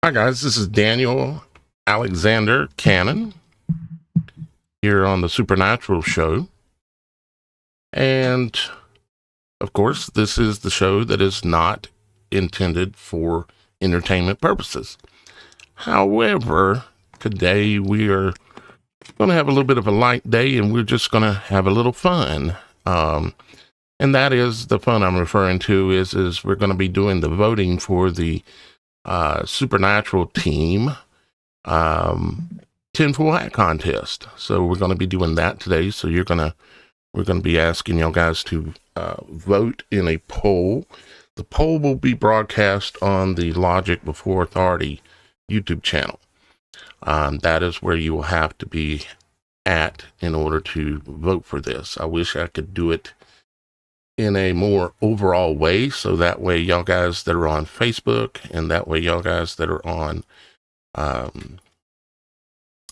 Hi guys, this is Daniel Alexander Cannon here on the Supernatural Show. And of course, this is the show that is not intended for entertainment purposes. However, today we are going to have a little bit of a light day and we're just going to have a little fun. And that is the fun I'm referring to is we're going to be doing the voting for the Supernatural team tinfoil hat contest. So we're going to be doing that today. So we're going to be asking y'all guys to vote in a poll. The poll will be broadcast on the Logic Before Authority YouTube channel. That is where you will have to be at in order to vote for this. I wish I could do it in a more overall way, so that way y'all guys that are on Facebook and that way y'all guys that are on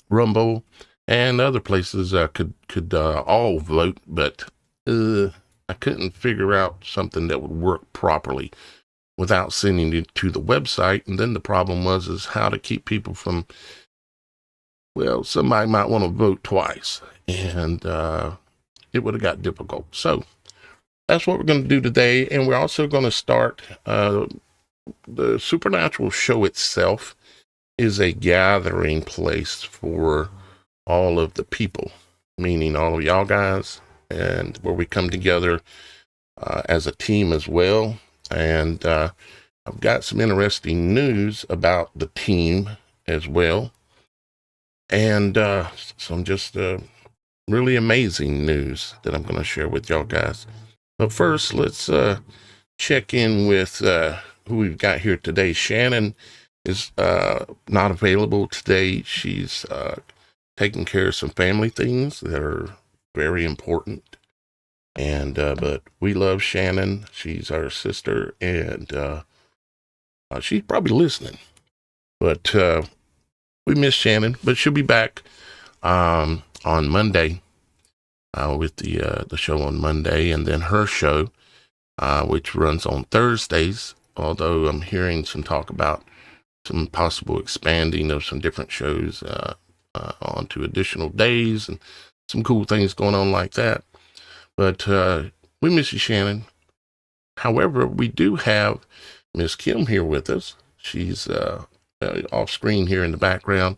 Rumble and other places could all vote, but I couldn't figure out something that would work properly without sending it to the website. And then the problem is how to keep people from, well, somebody might want to vote twice, and it would have got difficult. So that's what we're going to do today. And we're also going to start the Supernatural show itself is a gathering place for all of the people, meaning all of y'all guys, and where we come together as a team as well. And I've got some interesting news about the team as well. And some just really amazing news that I'm going to share with y'all guys. But first, let's check in with who we've got here today. Shannon is not available today. She's taking care of some family things that are very important. And but we love Shannon. She's our sister, and she's probably listening. But we miss Shannon, but she'll be back on Monday. With the show on Monday, and then her show, which runs on Thursdays, although I'm hearing some talk about some possible expanding of some different shows onto additional days and some cool things going on like that. But we miss you, Shannon. However, we do have Miss Kim here with us. She's off screen here in the background,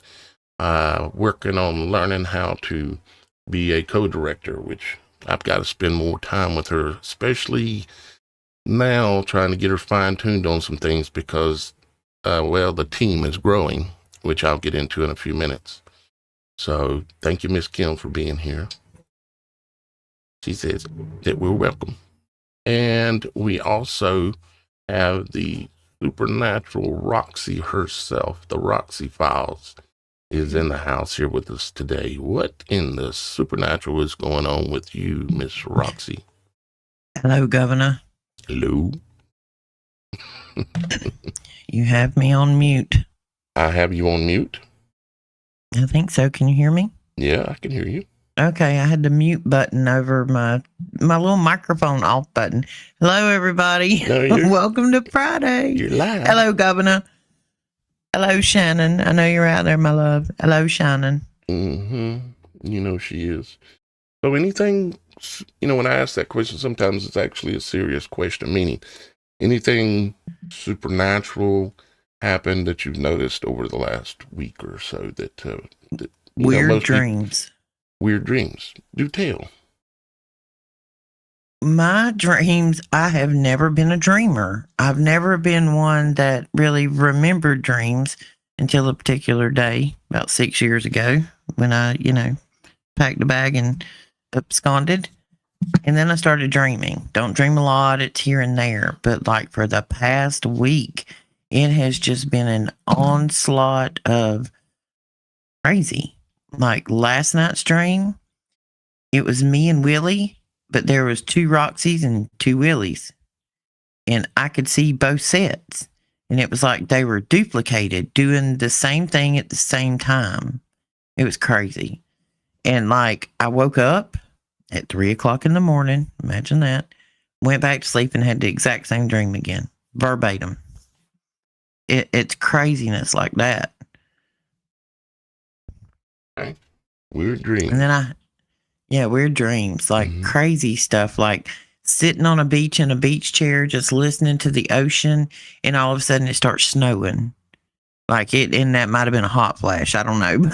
working on learning how to be a co-director, which I've got to spend more time with her, especially now trying to get her fine-tuned on some things because, well, the team is growing, which I'll get into in a few minutes. So thank you, Miss Kim, for being here. She says that we're welcome. And we also have the Supernatural Roxy herself, the Roxy Files, is in the house here with us today. What in the supernatural is going on with you, Miss Roxy? Hello, Governor. Hello. You have me on mute. I have you on mute? I think so. Can you hear me? Yeah, I can hear you. Okay, I had the mute button over my little microphone off button. Hello, everybody. No, welcome to Friday. You're live. Hello, Governor. Hello, Shannon. I know you're out there, my love. Hello, Shannon. Mm-hmm. You know she is. So anything, when I ask that question, sometimes it's actually a serious question, meaning anything supernatural happened that you've noticed over the last week or so that weird dreams. Weird dreams. Do tell. My dreams, I have never been a dreamer. I've never been one that really remembered dreams until a particular day about 6 years ago when I, packed a bag and absconded. And then I started dreaming. Don't dream a lot. It's here and there. But like for the past week, it has just been an onslaught of crazy. Like last night's dream, it was me and Willie. But there was 2 Roxys and 2 Willies. And I could see both sets. And it was like they were duplicated, doing the same thing at the same time. It was crazy. And like I woke up at 3 o'clock in the morning. Imagine that. Went back to sleep and had the exact same dream again. Verbatim. it's craziness like that. Okay. Weird dreams. And then weird dreams, like crazy stuff, like sitting on a beach in a beach chair, just listening to the ocean, and all of a sudden it starts snowing. Like and that might have been a hot flash. I don't know.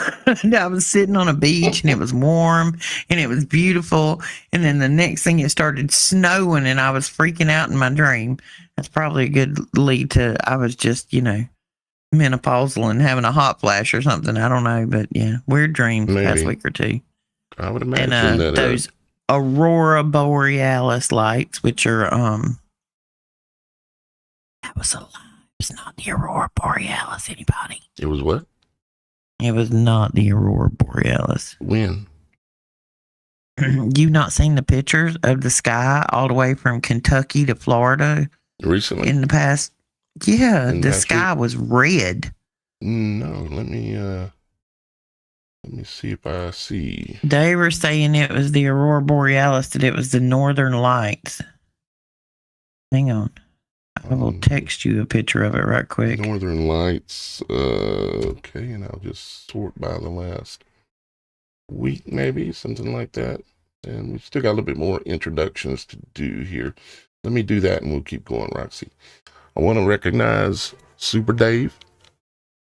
I was sitting on a beach and it was warm and it was beautiful. And then the next thing it started snowing and I was freaking out in my dream. That's probably a good lead to, I was just, menopausal and having a hot flash or something. I don't know. But yeah, weird dreams past week or two. I would imagine and that those aurora borealis lights, which are that was a lie. It's not the aurora borealis. Anybody? It was what? It was not the aurora borealis. When? You not seen the pictures of the sky all the way from Kentucky to Florida recently? In the past? Yeah, the sky was red. No, let me see if I see. They were saying it was the aurora borealis, that it was the northern lights. Hang on. I will text you a picture of it right quick. Northern Lights. Okay, and I'll just sort by the last week, maybe, something like that. And we've still got a little bit more introductions to do here. Let me do that and we'll keep going, Roxy. I want to recognize Super Dave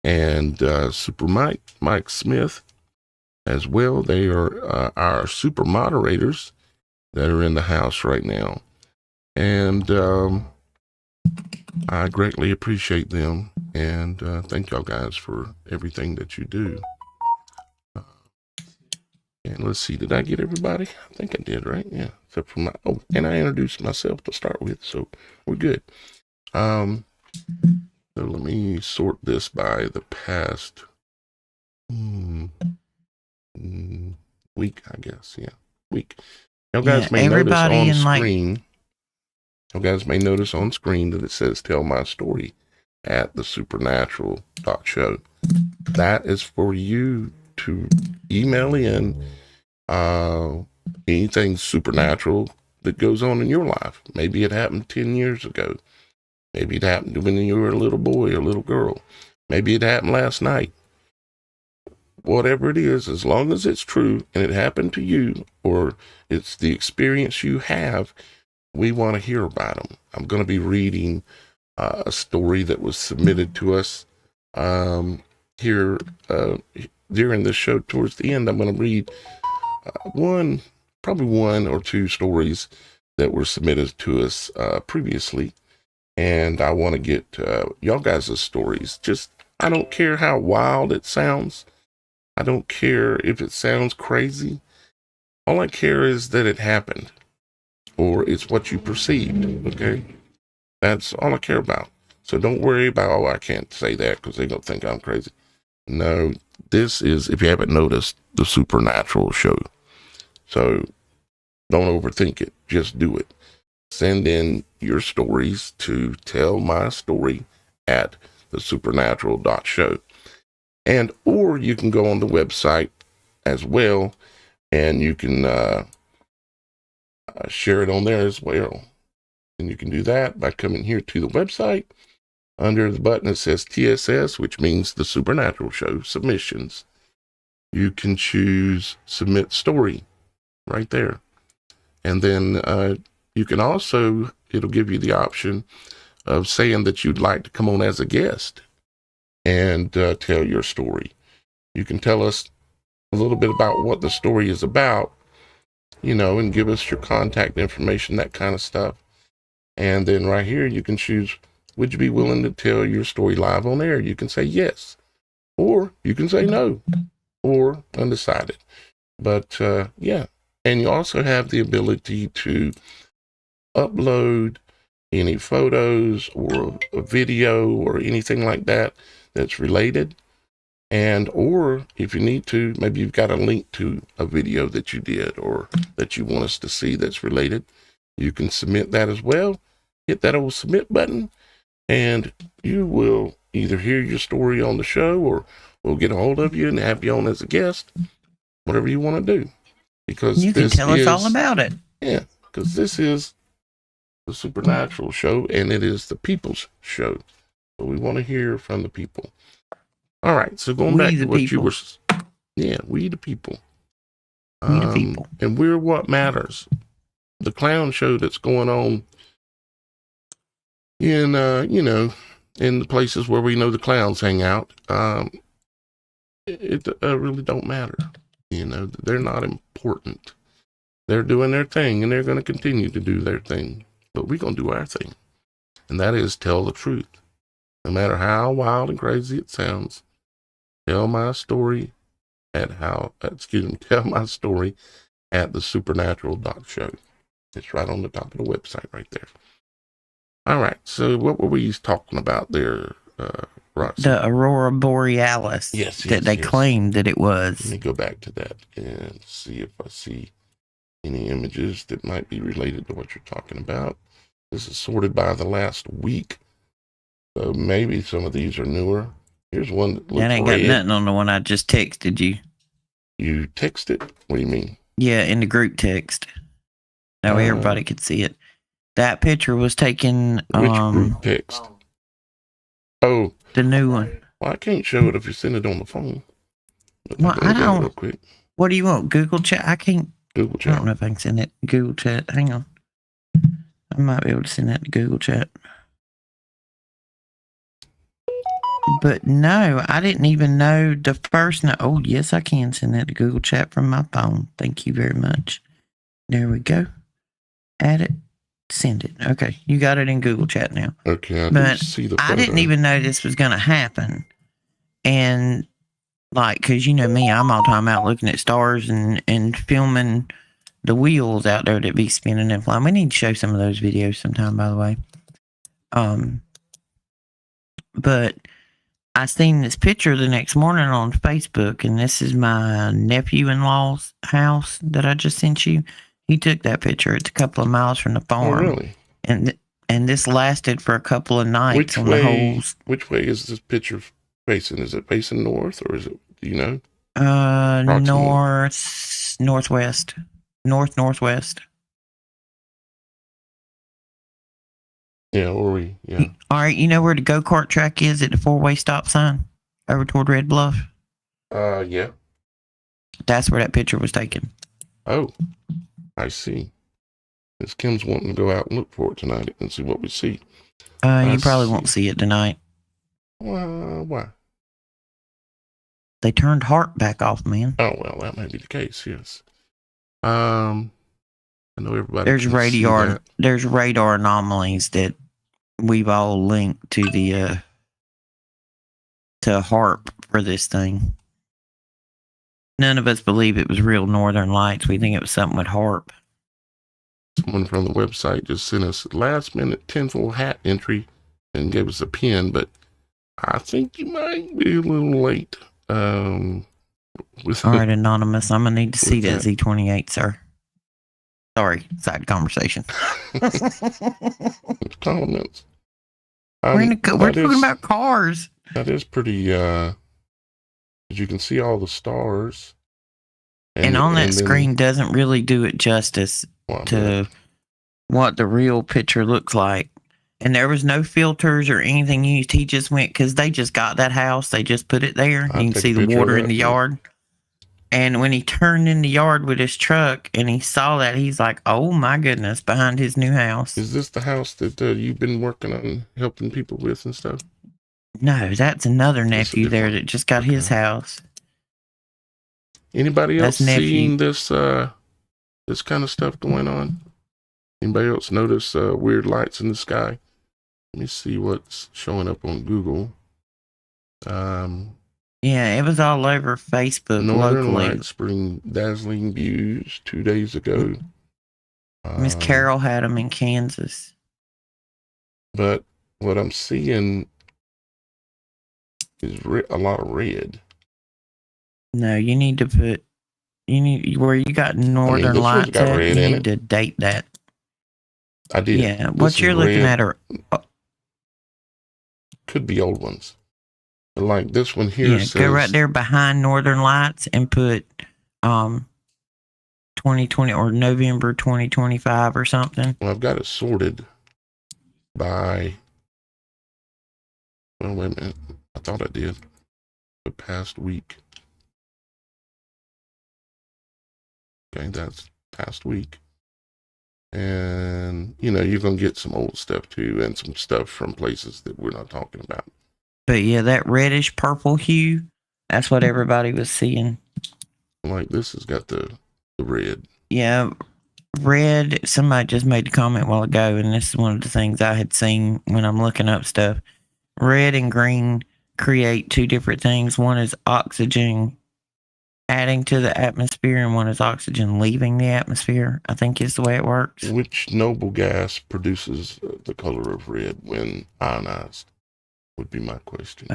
and Super Mike Smith as well. They are our super moderators that are in the house right now. And I greatly appreciate them, and thank y'all guys for everything that you do. And let's see, did I get everybody? I think I did, right? Yeah, except for and I introduced myself to start with, so we're good. So let me sort this by the past week, I guess. Yeah, week. Y'all guys may notice on screen. You guys may notice on screen that it says "Tell My Story" at TheSupernatural.Show. That is for you to email in anything supernatural that goes on in your life. Maybe it happened 10 years ago. Maybe it happened when you were a little boy or a little girl. Maybe it happened last night. Whatever it is, as long as it's true and it happened to you, or it's the experience you have, we want to hear about them. I'm going to be reading a story that was submitted to us here during this show. Towards the end, I'm going to read probably one or two stories that were submitted to us previously. And I want to get y'all guys' stories. I don't care how wild it sounds. I don't care if it sounds crazy. All I care is that it happened. Or it's what you perceived, okay? That's all I care about. So don't worry about, I can't say that because they're going to think I'm crazy. No, this is, if you haven't noticed, the Supernatural Show. So don't overthink it. Just do it. Send in your stories to Tell My Story at TheSupernatural.Show. Or you can go on the website as well, and you can share it on there as well. And you can do that by coming here to the website. Under the button that says TSS, which means the Supernatural Show submissions, you can choose Submit Story right there. And then you can also, it'll give you the option of saying that you'd like to come on as a guest and tell your story. You can tell us a little bit about what the story is about, and give us your contact information, that kind of stuff. And then right here, you can choose, would you be willing to tell your story live on air? You can say yes, or you can say no, or undecided. But yeah, and you also have the ability to upload any photos or a video or anything like that that's related. And, or if you need to, maybe you've got a link to a video that you did or that you want us to see that's related. You can submit that as well. Hit that old submit button and you will either hear your story on the show or we'll get a hold of you and have you on as a guest, whatever you want to do. Because you can tell us all about it. Yeah, because this is the Supernatural Show and it is the people's show. But we want to hear from the people. All right. So going We back the to what you people. were, yeah, we the people. We the people. And we're what matters. The clown show that's going on in, in the places where we know the clowns hang out. It really don't matter. They're not important. They're doing their thing, and they're going to continue to do their thing. But we're going to do our thing, and that is tell the truth. No matter how wild and crazy it sounds, tell my story tell my story at TheSupernatural.Show. It's right on the top of the website right there. All right, so what were we talking about there, Roxy? The Aurora Borealis. Yes, that they claimed that it was. Let me go back to that and see if I see any images that might be related to what you're talking about. This is sorted by the last week, so maybe some of these are newer. Here's one that looks That ain't red. got nothing on the one I just texted you. You texted? What do you mean? Yeah, in the group text. Now everybody could see it. That picture was taken. Which group text? Oh, the new one. Well, I can't show it if you send it on the phone. Well, I don't. Real quick. What do you want? Google chat? I can't. Google chat. I don't know if I can send it. Google chat. Hang on. I might be able to send that to Google chat. But no, I didn't even know the first. Oh, yes, I can send that to Google chat from my phone. Thank you very much. There we go. Add it. Send it. Okay, you got it in Google chat now. Okay, but see the photo. I didn't even know this was going to happen. And like, because you know me, I'm all the time out looking at stars and filming the wheels out there that be spinning and flying. We need to show some of those videos sometime, by the way. But I seen this picture the next morning on Facebook, and this is my nephew-in-law's house that I just sent you. He took that picture. It's a couple of miles from the farm. Oh, really? And this lasted for a couple of nights on the holes. Which way is this picture facing? Is it facing north, or is it, do you know? Northwest. Northwest. Yeah, yeah. All right, you know where the go-kart track is at the four-way stop sign? Over toward Red Bluff? Yeah. That's where that picture was taken. Oh, I see. Miss Kim's wanting to go out and look for it tonight and see what we see. You probably won't see it tonight. Why? They turned Hart back off, man. Oh, well, that may be the case, yes. I know everybody. There's radar anomalies that we've all linked to the to HARP for this thing. None of us believe it was real Northern Lights. We think it was something with HARP. Someone from the website just sent us last minute tinfoil hat entry and gave us a pin, but I think you might be a little late. All right, Anonymous, I'm gonna need to see that Z28, sir. Sorry, side conversation. Compliments. We're talking about cars. That is pretty, as you can see all the stars. And on that screen doesn't really do it justice to what the real picture looks like. And there was no filters or anything used. He just went, because they just got that house. They just put it there. You can see the water in the yard. And when he turned in the yard with his truck and he saw that, he's like, oh my goodness, behind his new house. Is this the house that you've been working on helping people with and stuff? No, that's another nephew there that just got his house. Anybody else seeing this this kind of stuff going on? Anybody else notice weird lights in the sky? Let me see what's showing up on Google. Yeah, it was all over Facebook Northern locally. Lights bring dazzling views 2 days ago. Miss Carol had them in Kansas. But what I'm seeing is a lot of red. No, you need to put, where you got Northern Lights at, you need to date that. I did. Yeah, what you're looking at are... Could be old ones. Like this one here says... go right there behind Northern Lights and put 2020 or November 2025 or something. Well, I've got it sorted by Well, wait a minute. I thought I did. The past week. Okay, that's past week. And, you know, you're going to get some old stuff too, and some stuff from places that we're not talking about. But yeah, that reddish purple hue, that's what everybody was seeing. Like this has got the red. Yeah, red. Somebody just made a comment a while ago, and this is one of the things I had seen when I'm looking up stuff. Red and green create two different things. One is oxygen adding to the atmosphere, and one is oxygen leaving the atmosphere, I think is the way it works. Which noble gas produces the color of red when ionized? Would be my question.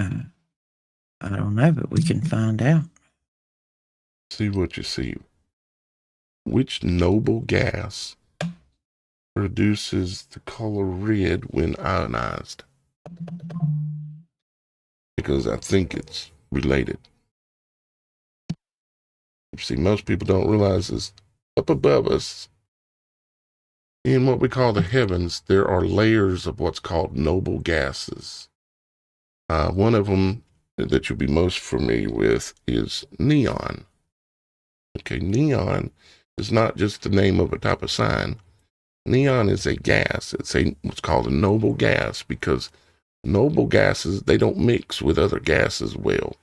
I don't know, but we can find out. See what you see. Which noble gas produces the color red when ionized? Because I think it's related. See, most people don't realize this. Up above us, in what we call the heavens, there are layers of what's called noble gases. One of them that you'll be most familiar with is neon. Okay, neon is not just the name of a type of sign. Neon is a gas. It's what's called a noble gas, because noble gases, they don't mix with other gases well.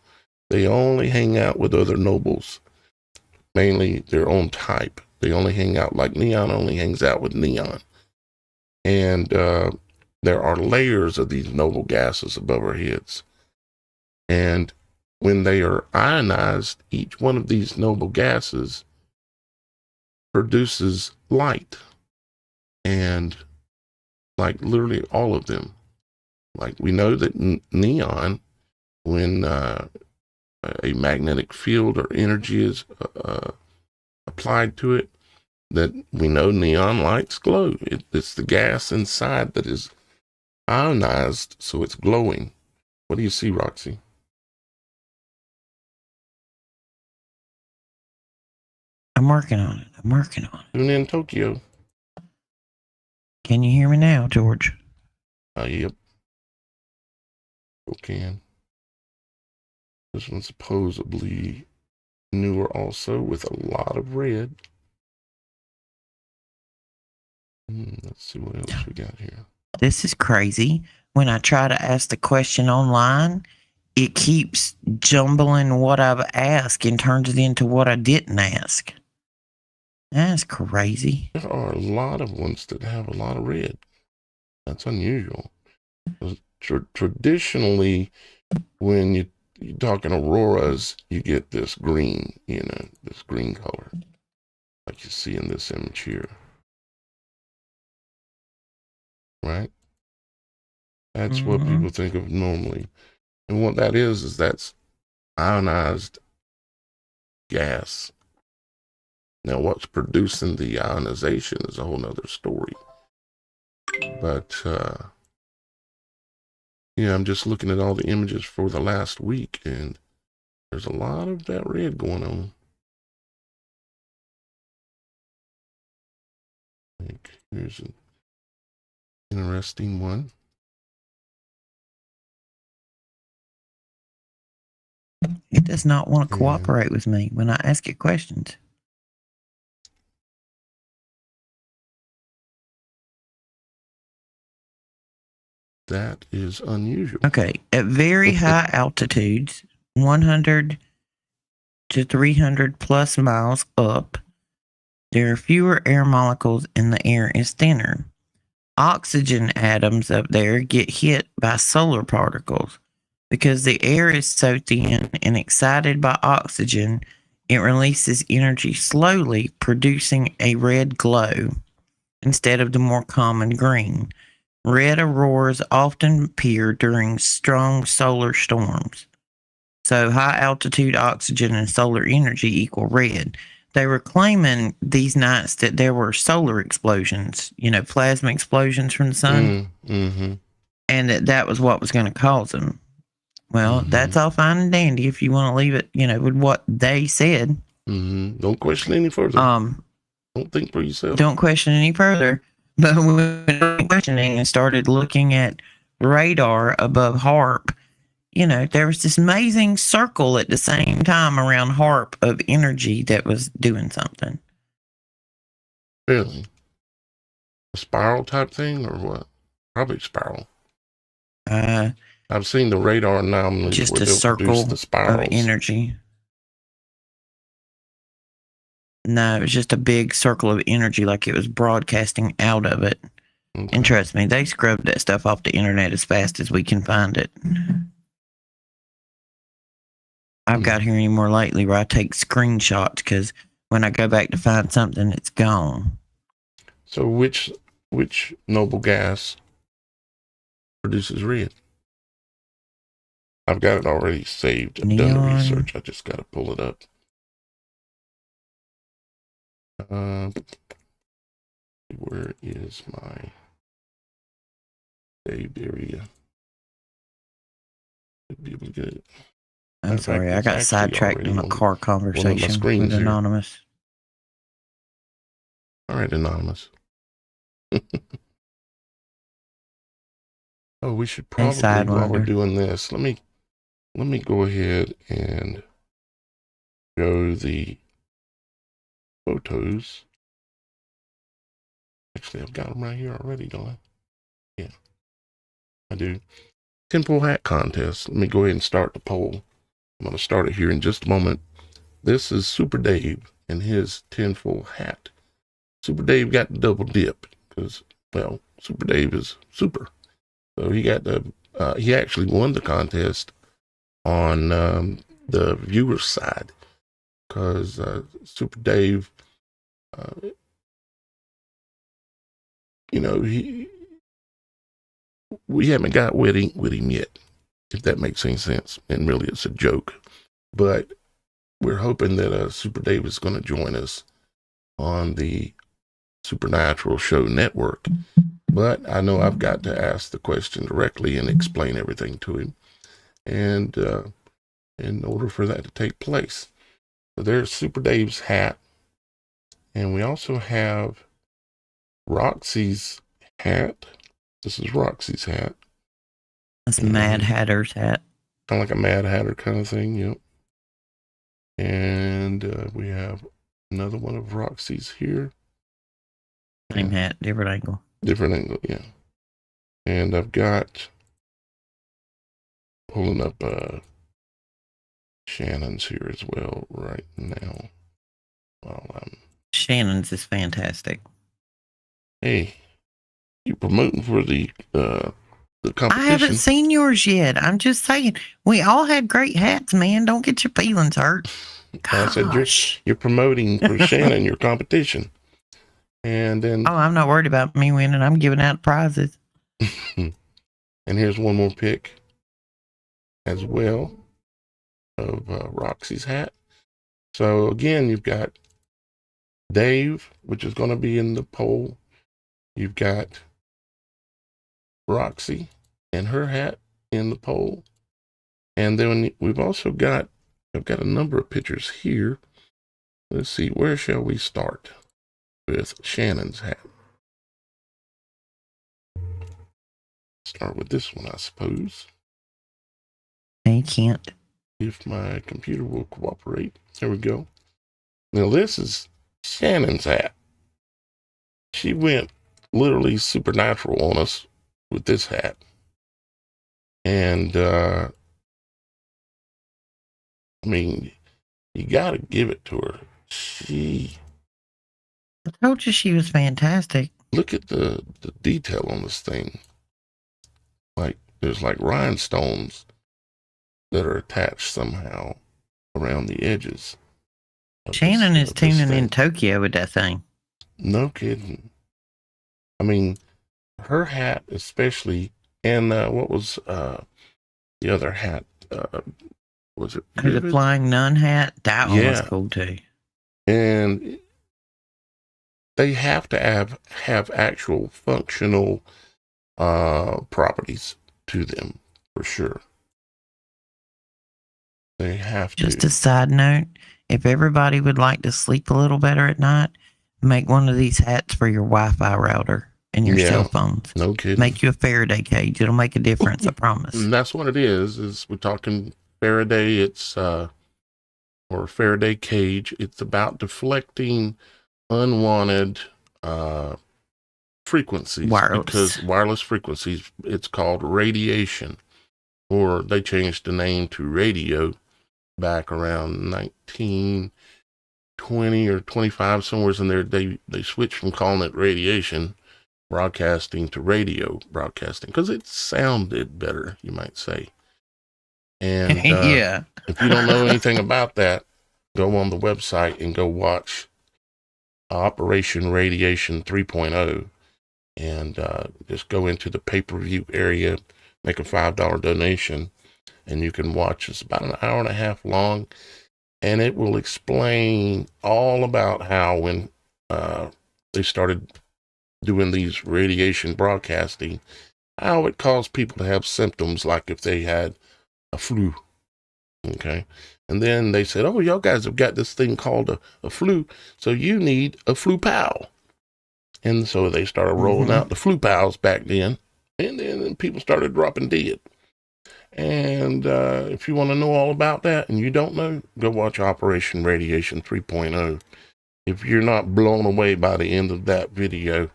They only hang out with other nobles, mainly their own type. They only hang out like neon only hangs out with neon. And there are layers of these noble gases above our heads. And when they are ionized, each one of these noble gases produces light. And like literally all of them. Like we know that neon, when a magnetic field or energy is applied to it, that we know neon lights glow. It's the gas inside that is ionized, so it's glowing. What do you see, Roxy? I'm working on it. Tune in Tokyo. Can you hear me now, George? Yep. Okay. This one's supposedly newer also, with a lot of red. Let's see what else we got here. This is crazy. When I try to ask the question online, it keeps jumbling what I've asked and turns it into what I didn't ask. That's crazy. There are a lot of ones that have a lot of red. That's unusual. Traditionally, when you're talking auroras, you get this green, this green color, like you see in this image here. Right? That's what people think of normally. And what that is that's ionized gas. Now, what's producing the ionization is a whole nother story. But, I'm just looking at all the images for the last week, and there's a lot of that red going on. Here's an interesting one. It does not want to cooperate with me when I ask it questions. That is unusual. Okay. At very high altitudes, 100 to 300 plus miles up, there are fewer air molecules and the air is thinner. Oxygen atoms up there get hit by solar particles. Because the air is so thin and excited by oxygen, it releases energy slowly, producing a red glow instead of the more common green. Red auroras often appear during strong solar storms. So high altitude oxygen and solar energy equal red. They were claiming these nights that there were solar explosions, plasma explosions from the sun, and that was what was going to cause them. Well, that's all fine and dandy if you want to leave it, with what they said. Don't question any further. Don't think for yourself. Don't question any further. But we went questioning and started looking at radar above HARP there was this amazing circle at the same time around Harp of energy that was doing something. Really? A spiral type thing or what? Probably spiral. I've seen the radar anomalies Just where a they'll produce circle the of spirals. energy. No, it was just a big circle of energy, like it was broadcasting out of it. Okay. And trust me, they scrubbed that stuff off the internet as fast as we can find it. I've got here anymore lately where I take screenshots because when I go back to find something, it's gone. So which noble gas produces red? I've got it already saved. I've done the research. I just got to pull it up. Where is my saved area? Should be able to get it. I'm sorry, I got sidetracked in a car conversation with Anonymous. All right, Anonymous. Oh, we should probably, while we're doing this, let me go ahead and show the photos. Actually, I've got them right here already, don't I? Yeah, I do. 10-pull hat contest. Let me go ahead and start the poll. I'm going to start it here in just a moment. This is Super Dave and his 10-pull hat. Super Dave got the double dip because, well, Super Dave is super. So he got he actually won the contest on the viewer's side because Super Dave, we haven't got with him yet, if that makes any sense. And really, it's a joke. But we're hoping that Super Dave is going to join us on the Supernatural.Show network. But I know I've got to ask the question directly and explain everything to him. And in order for that to take place. So there's Super Dave's hat. And we also have Roxy's hat. This is Roxy's hat. That's Mad Hatter's hat. Kind of like a Mad Hatter kind of thing, yep. And we have another one of Roxy's here. Same hat, different angle. Different angle, yeah. And I've got, pulling up Shannon's here as well right now. Shannon's is fantastic. Hey, you promoting for the competition? I haven't seen yours yet. I'm just saying, we all had great hats, man. Don't get your feelings hurt. I said you're promoting for Shannon, your competition. And then I'm not worried about me winning. I'm giving out prizes. And here's one more pic as well of Roxy's hat. So again, you've got Dave, which is going to be in the poll. You've got Roxy and her hat in the poll. And then we've also got, I've got a number of pictures here. Let's see, where shall we start with Shannon's hat? Start with this one, I suppose. I can't. If my computer will cooperate. There we go. Now this is Shannon's hat. She went literally supernatural on us with this hat. And, I mean, you got to give it to her. I told you she was fantastic. Look at the detail on this thing. Like, there's like rhinestones that are attached somehow around the edges. Shannon is tuning in Tokyo with that thing. No kidding. I mean, her hat especially, and what was the other hat? Was it the Flying Nun hat? That one was cool too. And they have to have actual functional properties to them for sure. They have to. Just a side note, if everybody would like to sleep a little better at night, make one of these hats for your Wi-Fi router. in your cell phones. No kidding. Make you a Faraday cage. It'll make a difference, I promise. And that's what it is we're talking Faraday. It's, or Faraday cage. It's about deflecting unwanted, frequencies. Because wireless frequencies, it's called radiation, or they changed the name to radio back around 1920 or 25, somewhere in there. They switched from calling it radiation broadcasting to radio broadcasting because it sounded better, you might say. And yeah, if you don't know anything about that, go on the website and go watch Operation Radiation 3.0, and just go into the pay-per-view area, make a $5 donation, and you can watch. It's about an hour and a half long, and it will explain all about how when they started doing these radiation broadcasting, how it caused people to have symptoms like if they had a flu. Okay. And then they said, oh, y'all guys have got this thing called a flu, so you need a flu pal. And so they started rolling out the flu pals back then, and then people started dropping dead. And if you want to know all about that and you don't know, go watch Operation Radiation 3.0. If you're not blown away by the end of that video,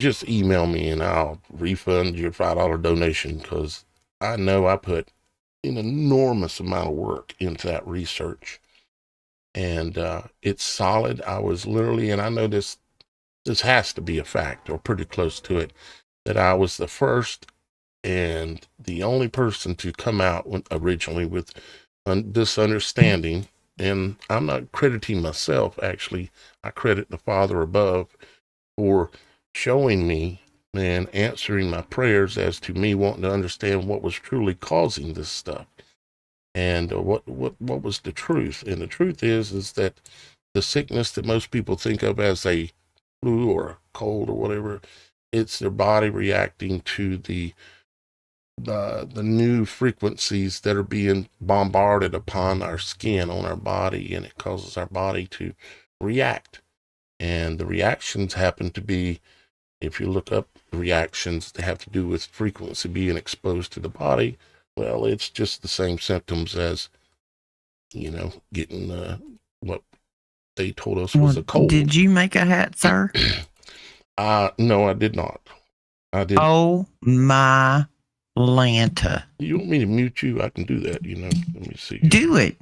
just email me and I'll refund your $5 donation, because I know I put an enormous amount of work into that research, and it's solid. I was literally, and I know this has to be a fact or pretty close to it, that I was the first and the only person to come out originally with this understanding. And I'm not crediting myself, actually. I credit the Father above for showing me and answering my prayers as to me wanting to understand what was truly causing this stuff, and what was the truth. And the truth is that the sickness that most people think of as a flu or a cold or whatever, it's their body reacting to the new frequencies that are being bombarded upon our skin, on our body, and it causes our body to react. And the reactions happen to be, if you look up reactions that have to do with frequency being exposed to the body, well, it's just the same symptoms as, getting what they told us was a cold. Did you make a hat, sir? No, I did not. I didn't. Oh, my Lanta. You want me to mute you? I can do that, Let me see. Do it,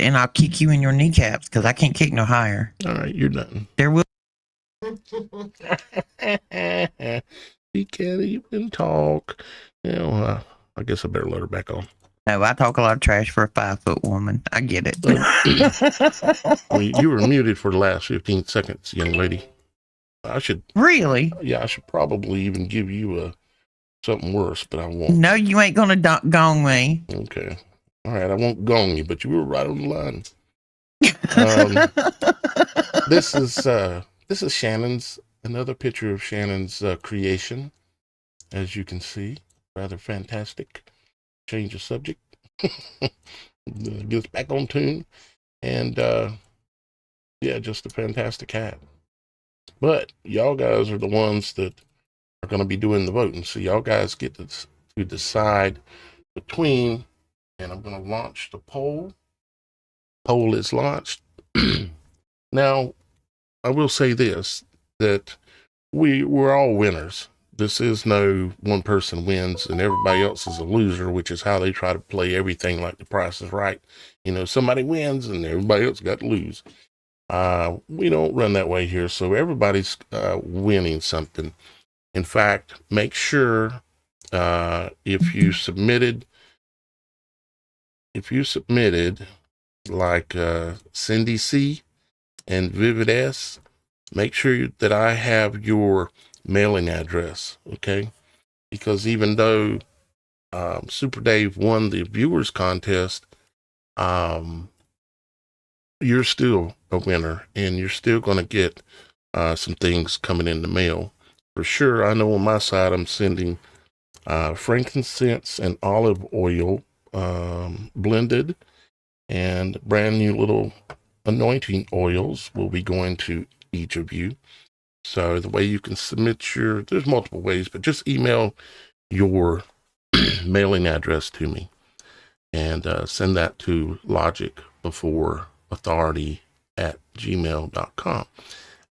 and I'll kick you in your kneecaps, because I can't kick no higher. All right, you're done. There will. He can't even talk. I guess I better let her back on. No, I talk a lot of trash for a 5-foot woman. I get it. Well, you were muted for the last 15 seconds, young lady. I should really. Yeah, I should probably even give you something worse, but I won't. No, you ain't gonna gong me. Okay, all right, I won't gong you, but you were right on the line. This is Shannon's, another picture of Shannon's creation, as you can see. Rather fantastic. Change the subject. Get us back on tune. And yeah, just a fantastic hat. But y'all guys are the ones that are going to be doing the voting. So y'all guys get to decide between, and I'm going to launch the poll. Poll is launched. Now, I will say this, that we're all winners. This is no one person wins and everybody else is a loser, which is how they try to play everything like The Price is Right. Somebody wins and everybody else got to lose. We don't run that way here. So everybody's winning something. In fact, make sure if you submitted like Cindy C and Vivid S, make sure that I have your mailing address, okay? Because even though Super Dave won the viewers contest, you're still a winner, and you're still going to get some things coming in the mail. For sure, I know on my side I'm sending frankincense and olive oil blended, and brand new little anointing oils will be going to each of you. So the way you can submit there's multiple ways, but just email your mailing address to me and send that to logicbeforeauthority@gmail.com,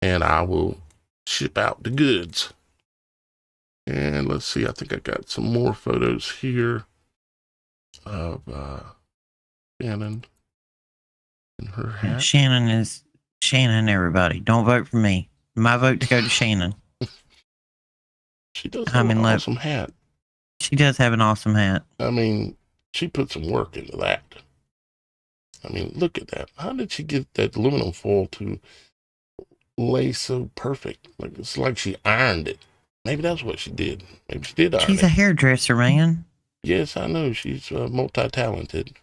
and I will ship out the goods. And let's see, I think I got some more photos here of Shannon and her hat. Yeah, Shannon, everybody. Don't vote for me. My vote to go to Shannon. She does have an awesome hat. She does have an awesome hat. I mean, she put some work into that. I mean, look at that. How did she get that aluminum foil to lay so perfect? Like, it's like she ironed it. Maybe that's what she did. Maybe she did iron it. She's a hairdresser, man. Yes, I know. She's multi-talented.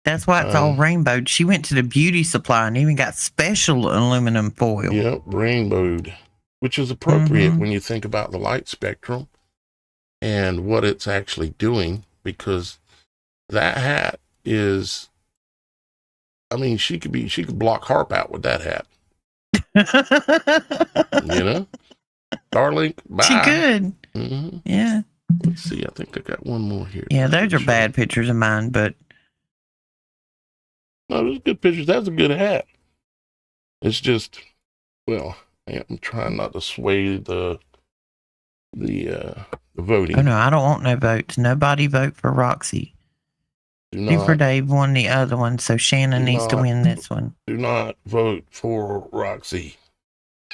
That's why it's all rainbowed. She went to the beauty supply and even got special aluminum foil. Yep, rainbowed, which is appropriate when you think about the light spectrum and what it's actually doing, because that hat is, I mean, she could block HARP out with that hat. You know? Starlink, bye. She could. Mm-hmm. Yeah. Let's see. I think I got one more here. Yeah, those are bad pictures of mine, but. No, those are good pictures. That's a good hat. It's just, well, I'm trying not to sway the voting. Oh, no, I don't want no votes. Nobody vote for Roxy. Super Dave won the other one, so Shannon needs to win this one. Do not vote for Roxy.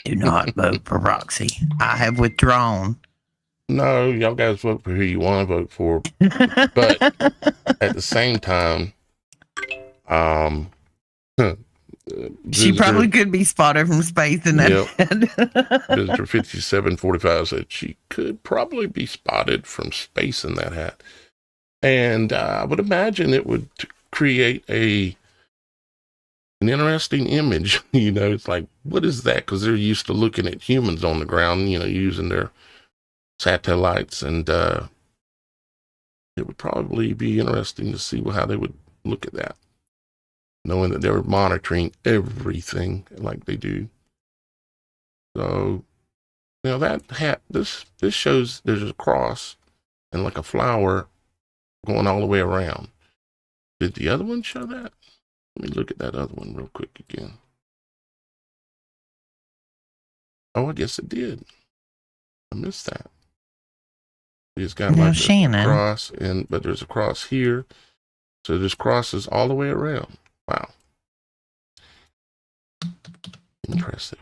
Do not vote for Roxy. I have withdrawn. No, y'all guys vote for who you want to vote for. But at the same time, she probably could be spotted from space in that head. Visitor 5745 said she could probably be spotted from space in that hat. And I would imagine it would create an interesting image. You know, it's like, what is that? Because they're used to looking at humans on the ground, you know, using their satellites. And it would probably be interesting to see how they would look at that, knowing that they're monitoring everything like they do. So, you know, that hat, this shows there's a cross and like a flower going all the way around. Did the other one show that? Let me look at that other one real quick again. Oh, I guess it did. I missed that. It's got like a cross, but there's a cross here. So there's crosses all the way around. Wow. Impressive.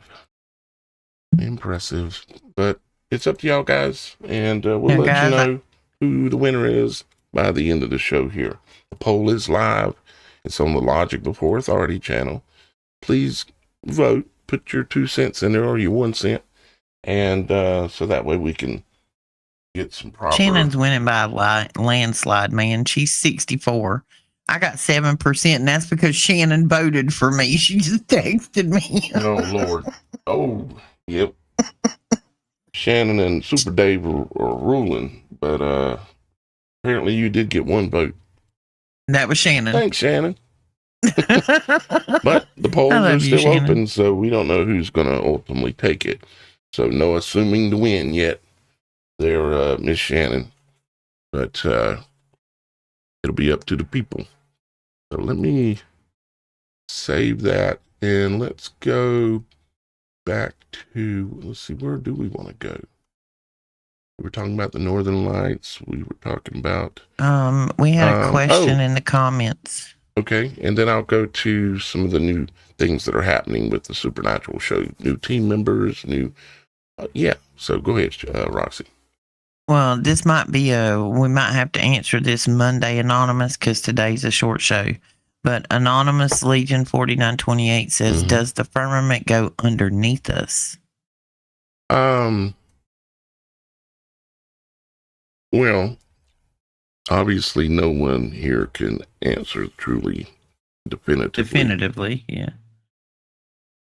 But it's up to y'all guys, and we'll let you know who the winner is by the end of the show here. The poll is live. It's on the Logic Before Authority channel. Please vote. Put your 2 cents in there or your 1 cent. And so that way we can get some proper... Shannon's winning by a landslide, man. She's 64. I got 7%, and that's because Shannon voted for me. She just texted me. Oh, Lord. Oh, yep. Shannon and Super Dave are ruling, but apparently you did get one vote. That was Shannon. Thanks, Shannon. But the polls are still open, so we don't know who's going to ultimately take it. So no assuming to win yet there, Miss Shannon. But it'll be up to the people. So let me save that, and let's go back to, let's see, where do we want to go? We were talking about the Northern Lights. We were talking about... we had a question in the comments. Okay, and then I'll go to some of the new things that are happening with the Supernatural show. New team members, new... so go ahead, Roxy. Well, this might be we might have to answer this Monday, Anonymous, because today's a short show. But Anonymous Legion 4928 says, does the firmament go underneath us? Well, obviously no one here can answer truly definitively. Definitively, yeah.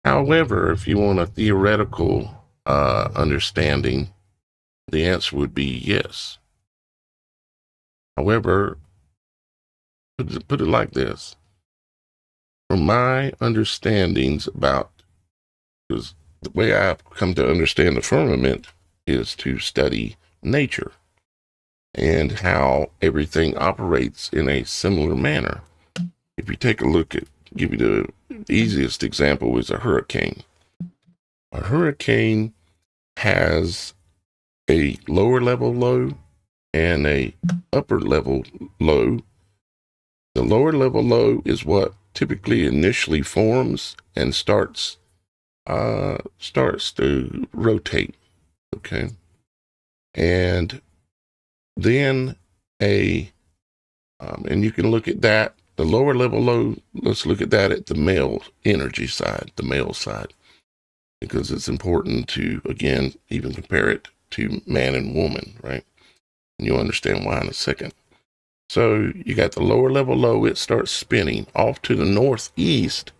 However, if you want a theoretical understanding, the answer would be yes. However, put it like this. From my understandings about, because the way I've come to understand the firmament is to study nature and how everything operates in a similar manner. If you take a look at, give you the easiest example is a hurricane. A hurricane has a lower level low and a upper level low. The lower level low is what typically initially forms and starts to rotate. Okay. And then and you can look at that, the lower level low, let's look at that at the male energy side, the male side, because it's important to, again, even compare it to man and woman, right? And you'll understand why in a second. So you got the lower level low, it starts spinning off to the northeast.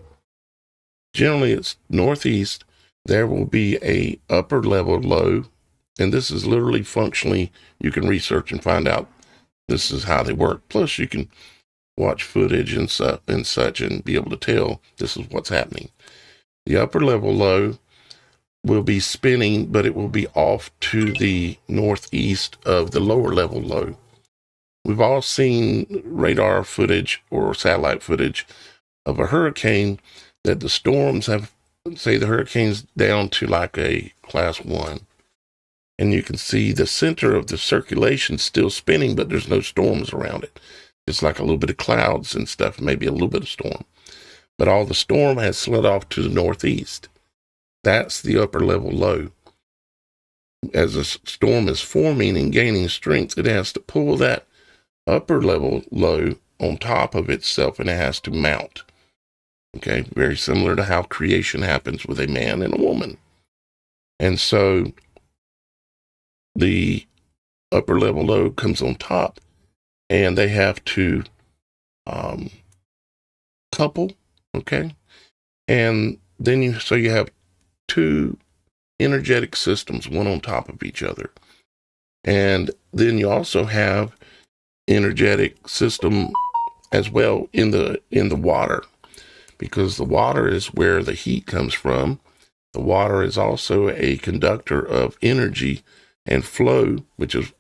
Generally, it's northeast. There will be a upper level low, and this is literally functionally, you can research and find out this is how they work. Plus, you can watch footage and such and be able to tell this is what's happening. The upper level low will be spinning, but it will be off to the northeast of the lower level low. We've all seen radar footage or satellite footage of a hurricane that the storms have, say the hurricane's down to like a class 1. And you can see the center of the circulation still spinning, but there's no storms around it. It's like a little bit of clouds and stuff, maybe a little bit of storm. But all the storm has slid off to the northeast. That's the upper level low. As a storm is forming and gaining strength, it has to pull that upper level low on top of itself, and it has to mount. Okay, very similar to how creation happens with a man and a woman. And so the upper level low comes on top, and they have to couple, okay? And then you have two energetic systems, one on top of each other. And then you also have energetic system as well in the water, because the water is where the heat comes from. The water is also a conductor of energy and flow, which is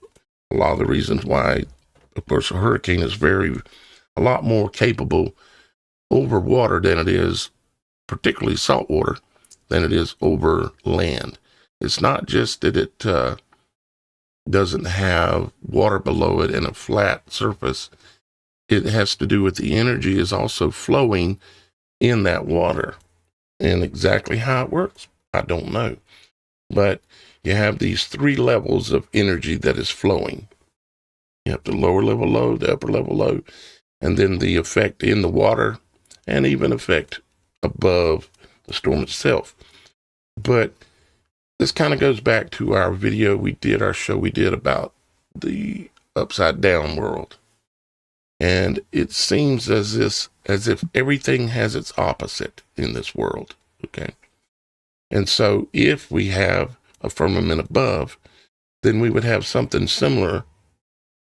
a lot of the reasons why, of course, a hurricane is a lot more capable over water than it is, particularly salt water, than it is over land. It's not just that it doesn't have water below it and a flat surface. It has to do with the energy is also flowing in that water. And exactly how it works, I don't know. But you have these 3 levels of energy that is flowing. You have the lower level low, the upper level low, and then the effect in the water, and even effect above the storm itself. But this kind of goes back to our video our show we did about the upside down world. And it seems as if everything has its opposite in this world, okay? And so if we have a firmament above, then we would have something similar,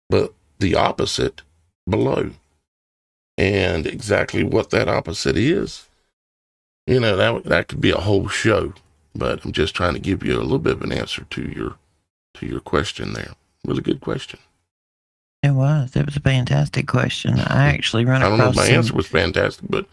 but the opposite below. And exactly what that opposite is, that could be a whole show, but I'm just trying to give you a little bit of an answer to your question there. Really good question. It was a fantastic question. I actually ran across I don't know if my answer was fantastic, but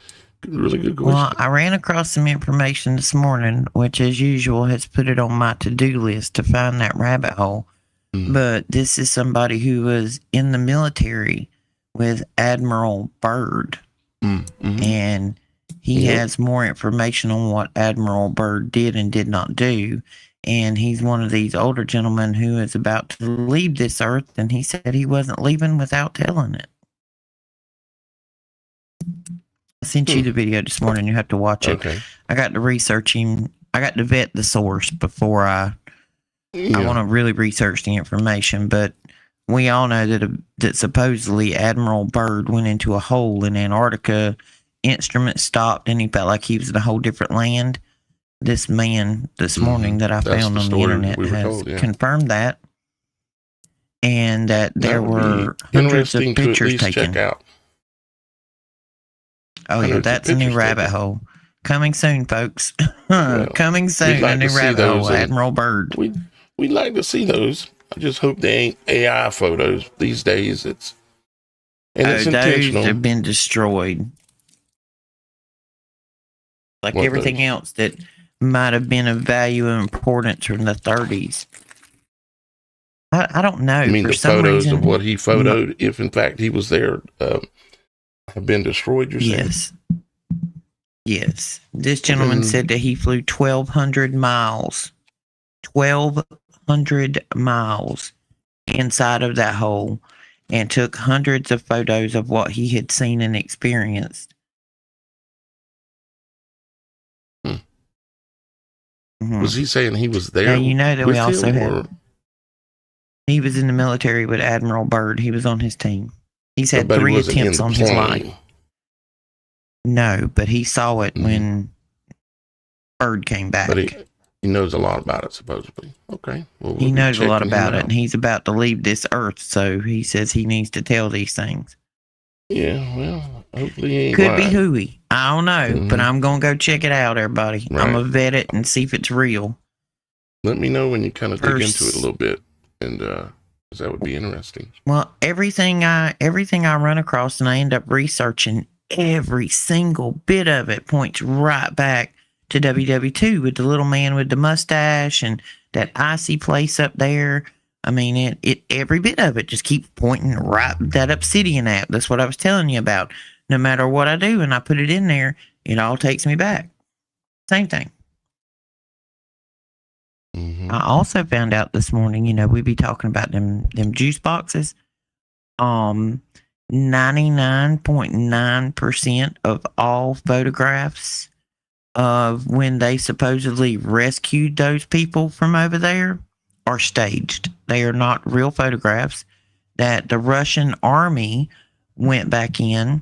really good question. Well, I ran across some information this morning, which as usual has put it on my to-do list to find that rabbit hole. But this is somebody who was in the military with Admiral Byrd. And he has more information on what Admiral Byrd did and did not do. And he's one of these older gentlemen who is about to leave this earth, and he said he wasn't leaving without telling it. I sent you the video this morning. You have to watch it. Okay. I got to research him. I got to vet the source before I want to really research the information. But we all know that supposedly Admiral Byrd went into a hole in Antarctica. Instruments stopped, and he felt like he was in a whole different land. This man this morning that I found on the internet has confirmed that, and that there were hundreds of pictures taken. Check out. Oh yeah, that's a new rabbit hole. Coming soon, folks. Well, Coming we'd soon. like A new to see rabbit those, hole, and Admiral Byrd. we'd like to see those. I just hope they ain't AI photos these days. It's Those intentional. have been destroyed. Like What, everything those? else that might have been of value and importance from the 30s. I don't know. I mean, For the some photos reason, of what he photoed, if in fact he was there, have been destroyed, you're saying? Yes. This gentleman said that he flew 1,200 miles. 1,200 miles inside of that hole and took hundreds of photos of what he had seen and experienced. Was he saying he was there? Now, you know that we also had. He was in the military with Admiral Byrd. He was on his team. He's had 3 attempts on his life. No, but he saw it when Byrd came back. But he knows a lot about it, supposedly. Okay. Well, he knows a lot about it, and he's about to leave this earth, so he says he needs to tell these things. Yeah, well, hopefully he ain't Could be hooey. I don't know, but I'm going to go check it out, everybody. Right. I'm going to vet it and see if it's real. Let me know when you kind of dig into it a little bit, and because that would be interesting. Well, everything I run across and I end up researching, every single bit of it points right back to WW2 with the little man with the mustache and that icy place up there. I mean, it every bit of it just keeps pointing right that Obsidian app. That's what I was telling you about. No matter what I do and I put it in there, it all takes me back. Same thing. I also found out this morning, we be talking about them juice boxes. 99.9% of all photographs of when they supposedly rescued those people from over there are staged. They are not real photographs. That the Russian army went back in,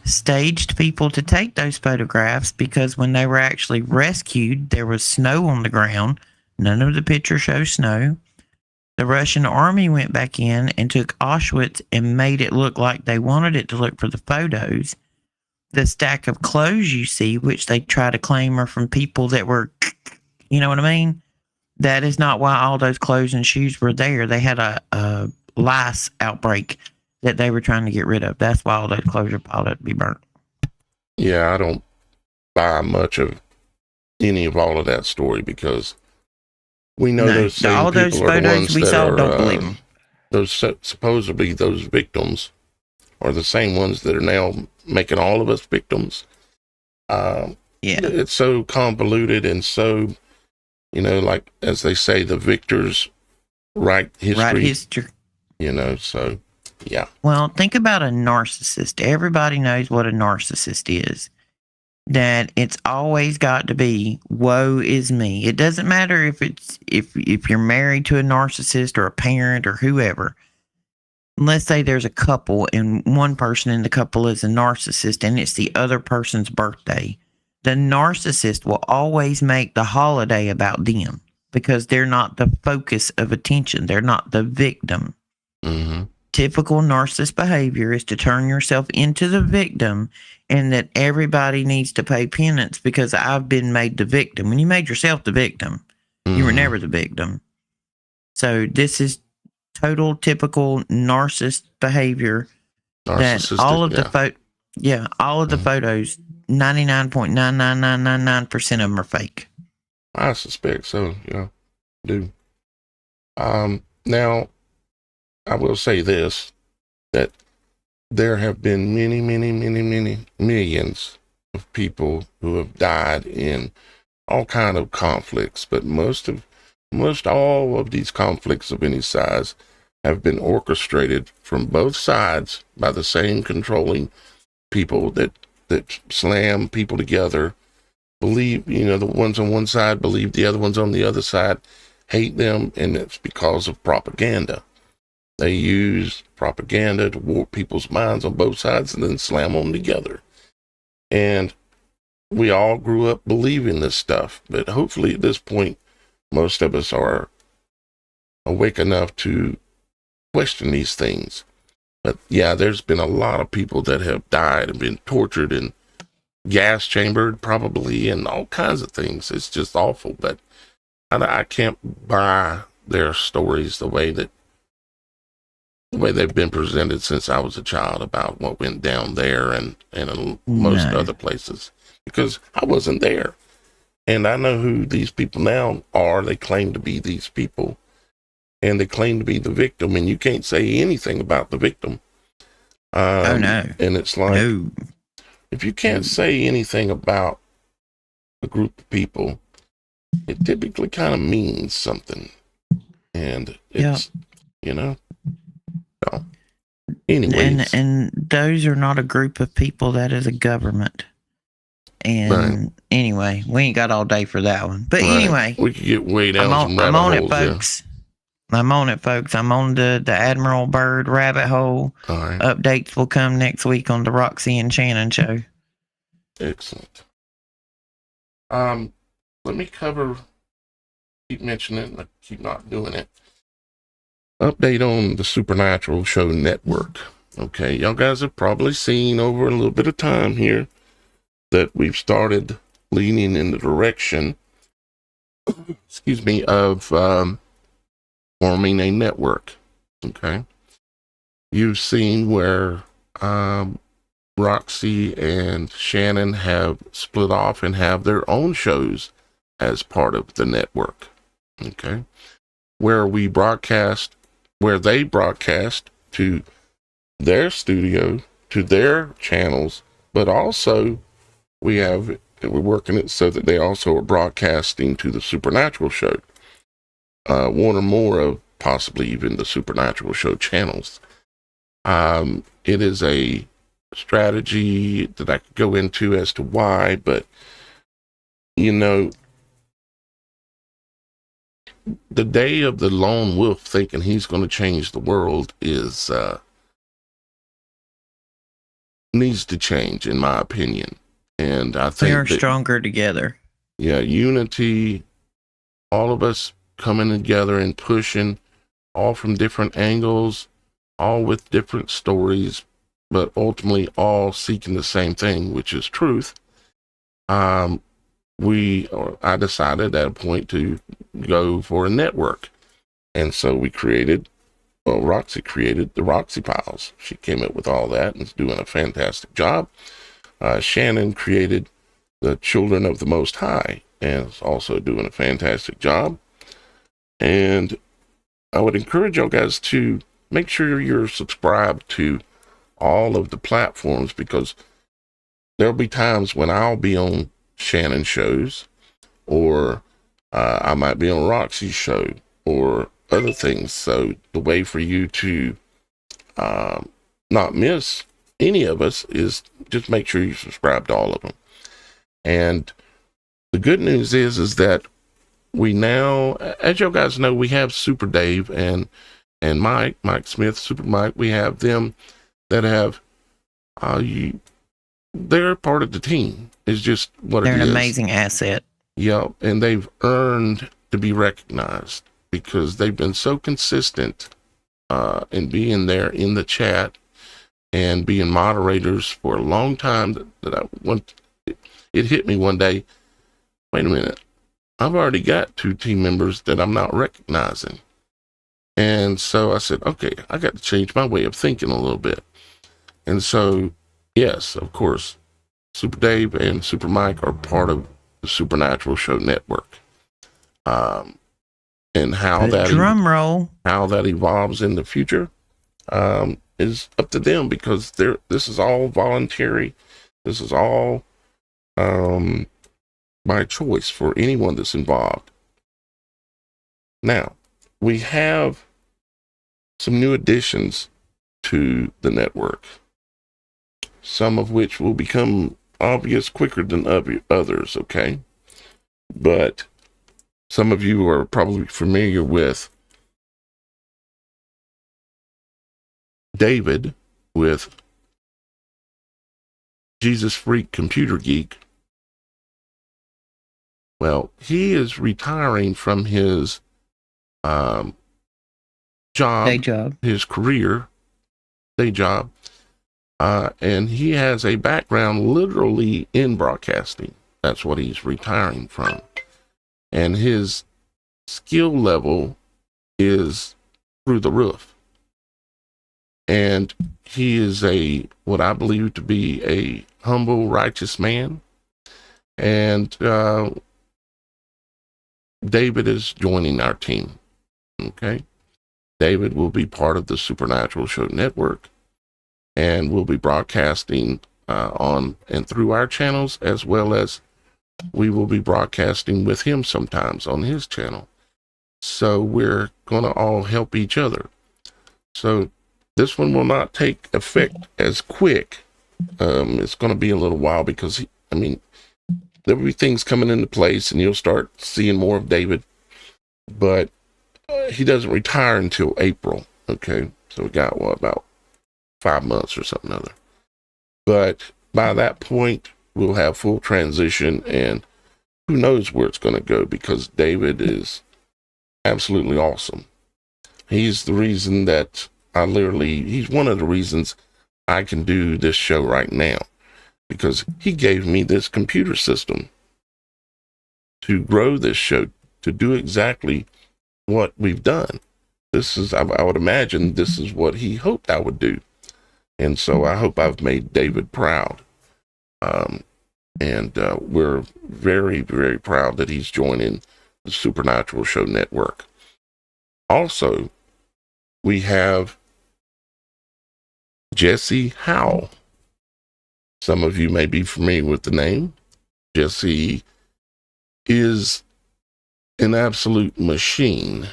staged people to take those photographs because when they were actually rescued, there was snow on the ground. None of the pictures show snow. The Russian army went back in and took Auschwitz and made it look like they wanted it to look for the photos. The stack of clothes you see, which they try to claim are from people that were, you know what I mean? That is not why all those clothes and shoes were there. They had a lice outbreak that they were trying to get rid of. That's why all those clothes are piled up to be burnt. Yeah, I don't buy much of any of all of that story because we know those same all people those are the photos ones we that saw, are, don't believe them. Those supposedly those victims are the same ones that are now making all of us victims. It's so convoluted and so, like as they say, the victors write history. So yeah. Well, think about a narcissist. Everybody knows what a narcissist is. That it's always got to be woe is me. It doesn't matter if you're married to a narcissist or a parent or whoever. Let's say there's a couple and one person in the couple is a narcissist and it's the other person's birthday. The narcissist will always make the holiday about them because they're not the focus of attention. They're not the victim. Typical narcissist behavior is to turn yourself into the victim and that everybody needs to pay penance because I've been made the victim. When you made yourself the victim, you were never the victim. So this is total typical narcissist behavior. That all of the photos, 99.99999% of them are fake. I suspect so. Do. Now, I will say this, that there have been many, many, many, many millions of people who have died in all kind of conflicts, but most all of these conflicts of any size have been orchestrated from both sides by the same controlling people that slam people together, believe, the ones on one side believe the other ones on the other side hate them, and it's because of propaganda. They use propaganda to warp people's minds on both sides and then slam them together. And we all grew up believing this stuff, but hopefully at this point, most of us are awake enough to question these things. But yeah, there's been a lot of people that have died and been tortured and gas chambered probably, and all kinds of things. It's just awful, but I can't buy their stories the way they've been presented since I was a child about what went down there and in most No. other places, because I wasn't there. And I know who these people now are. They claim to be these people, and they claim to be the victim, and you can't say anything about the victim. Oh, no. And it's like, No. if you can't say anything about a group of people, it typically kind of means something. And it's, so, anyways. And those are not a group of people. That is a government. And Right. anyway, we ain't got all day for that one. But Right. anyway, We could get way down some rabbit I'm on holes, it, folks. I'm on it, folks. I'm on the Admiral Byrd rabbit hole. All right. Updates will come next week on the Roxy and Shannon show. Excellent. Let me keep mentioning it, I keep not doing it. Update on the Supernatural.Show network. Okay, y'all guys have probably seen over a little bit of time here that we've started leaning in the direction, of forming a network. Okay. You've seen where Roxy and Shannon have split off and have their own shows as part of the network. Okay. Where they broadcast to their studio, to their channels, but also we're working it so that they also are broadcasting to the Supernatural show. One or more of possibly even the Supernatural show channels. It is a strategy that I could go into as to why, but the day of the lone wolf thinking he's going to change the world needs to change, in my opinion. And I think we are stronger together. Yeah, unity, all of us coming together and pushing, all from different angles, all with different stories, but ultimately all seeking the same thing, which is truth. I decided at a point to go for a network. And so Roxy created the Roxy Piles. She came up with all that and is doing a fantastic job. Shannon created the Children of the Most High and is also doing a fantastic job. And I would encourage y'all guys to make sure you're subscribed to all of the platforms, because there'll be times when I'll be on Shannon shows, or I might be on Roxy's show, or other things. So the way for you to not miss any of us is just make sure you subscribe to all of them. And the good news is that we now, as you guys know, we have Super Dave and Mike Smith, Super Mike. We have them that have they're part of the team. It's just what they're it is. They're an amazing asset. Yeah, and they've earned to be recognized because they've been so consistent in being there in the chat and being moderators for a long time that it hit me one day, wait a minute, I've already got 2 team members that I'm not recognizing. And so I said, okay, I got to change my way of thinking a little bit. And so, yes, of course, Super Dave and Super Mike are part of the Supernatural.Show network. And how that evolves in the future is up to them, because this is all voluntary. This is all by choice for anyone that's involved. Now, we have some new additions to the network, some of which will become obvious quicker than others, okay? But some of you are probably familiar with David with Jesus Freak Computer Geek. Well, he is retiring from his day job, his career, day job, And he has a background literally in broadcasting. That's what he's retiring from. And his skill level is through the roof. And he is what I believe to be a humble, righteous man. And David is joining our team. Okay. David will be part of the Supernatural Show network and will be broadcasting on and through our channels, as well as we will be broadcasting with him sometimes on his channel. So we're going to all help each other. So this one will not take effect as quick. It's going to be a little while because, there will be things coming into place and you'll start seeing more of David. But he doesn't retire until April. Okay. So we got, about 5 months or something other. But by that point, we'll have full transition, and who knows where it's going to go, because David is absolutely awesome. He's the reason that he's one of the reasons I can do this show right now, because he gave me this computer system to grow this show, to do exactly what we've done. I would imagine this is what he hoped I would do. And so I hope I've made David proud. And we're very, very proud that he's joining the Supernatural Show network. Also, we have Jesse Howell. Some of you may be familiar with the name. Jesse is an absolute machine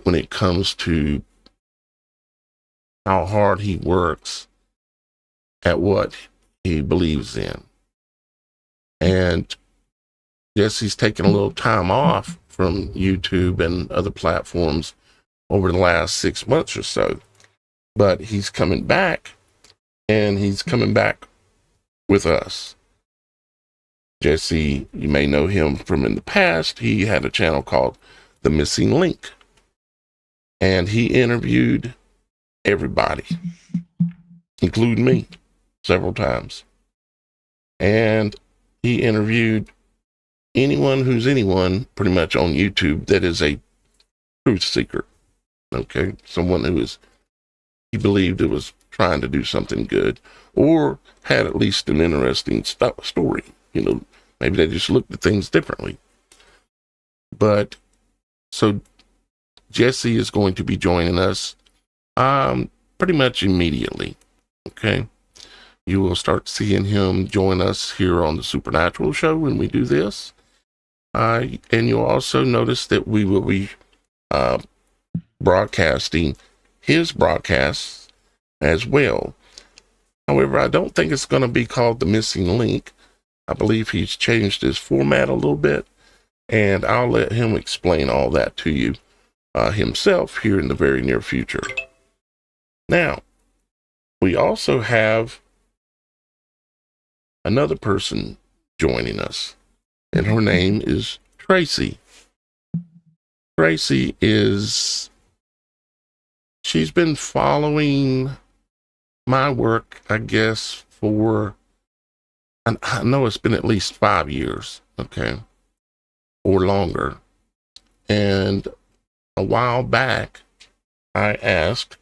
when it comes to how hard he works at what he believes in. And Jesse's taken a little time off from YouTube and other platforms over the last 6 months or so, but he's coming back, and he's coming back with us. Jesse, you may know him from in the past. He had a channel called The Missing Link, and he interviewed everybody, including me, several times. And he interviewed anyone who's anyone pretty much on YouTube that is a truth seeker. Okay. Someone he believed it was trying to do something good, or had at least an interesting story. Maybe they just looked at things differently. But so Jesse is going to be joining us pretty much immediately. Okay. You will start seeing him join us here on the Supernatural Show when we do this. And you'll also notice that we will be broadcasting his broadcasts as well. However, I don't think it's going to be called The Missing Link. I believe he's changed his format a little bit, and I'll let him explain all that to you himself here in the very near future. Now, we also have another person joining us, and her name is Tracy. Tracy she's been following my work, I guess, I know it's been at least 5 years, okay, or longer. And a while back, I asked,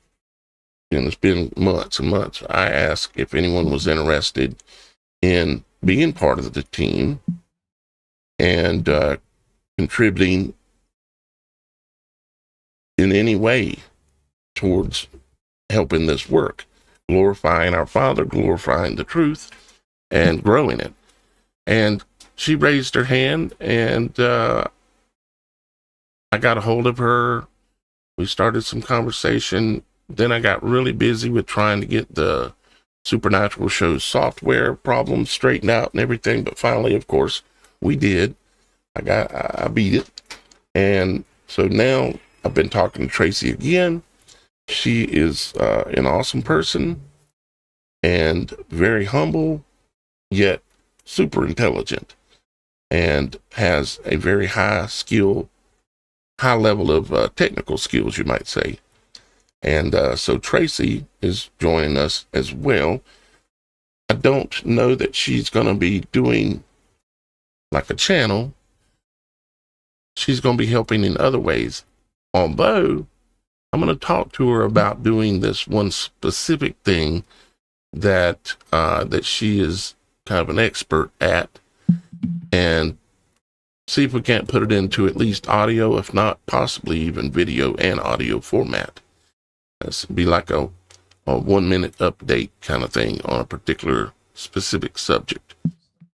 and it's been months and months, I asked if anyone was interested in being part of the team and contributing in any way towards helping this work, glorifying our Father, glorifying the truth, and growing it. And she raised her hand, and I got a hold of her. We started some conversation. Then I got really busy with trying to get the Supernatural Show software problems straightened out and everything. But finally, of course, we did. I beat it. And so now I've been talking to Tracy again. She is an awesome person and very humble, yet super intelligent, and has a very high level of technical skills, you might say. And so Tracy is joining us as well. I don't know that she's going to be doing like a channel. She's going to be helping in other ways. Although I'm going to talk to her about doing this one specific thing that she is kind of an expert at, and see if we can't put it into at least audio, if not possibly even video and audio format. This would be like a 1 minute update kind of thing on a particular specific subject.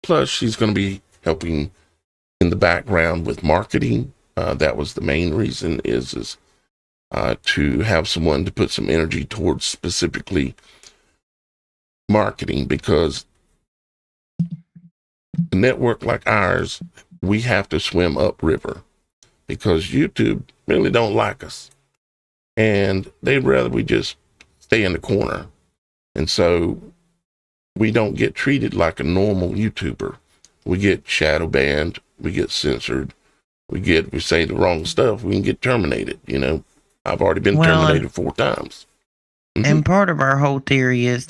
Plus, she's going to be helping in the background with marketing. That was the main reason is to have someone to put some energy towards specifically marketing, because a network like ours, we have to swim upriver because YouTube really don't like us, and they'd rather we just stay in the corner. And so we don't get treated like a normal YouTuber. We get shadow banned, we get censored, we say the wrong stuff, we can get terminated. I've already been terminated 4 times. And part of our whole theory is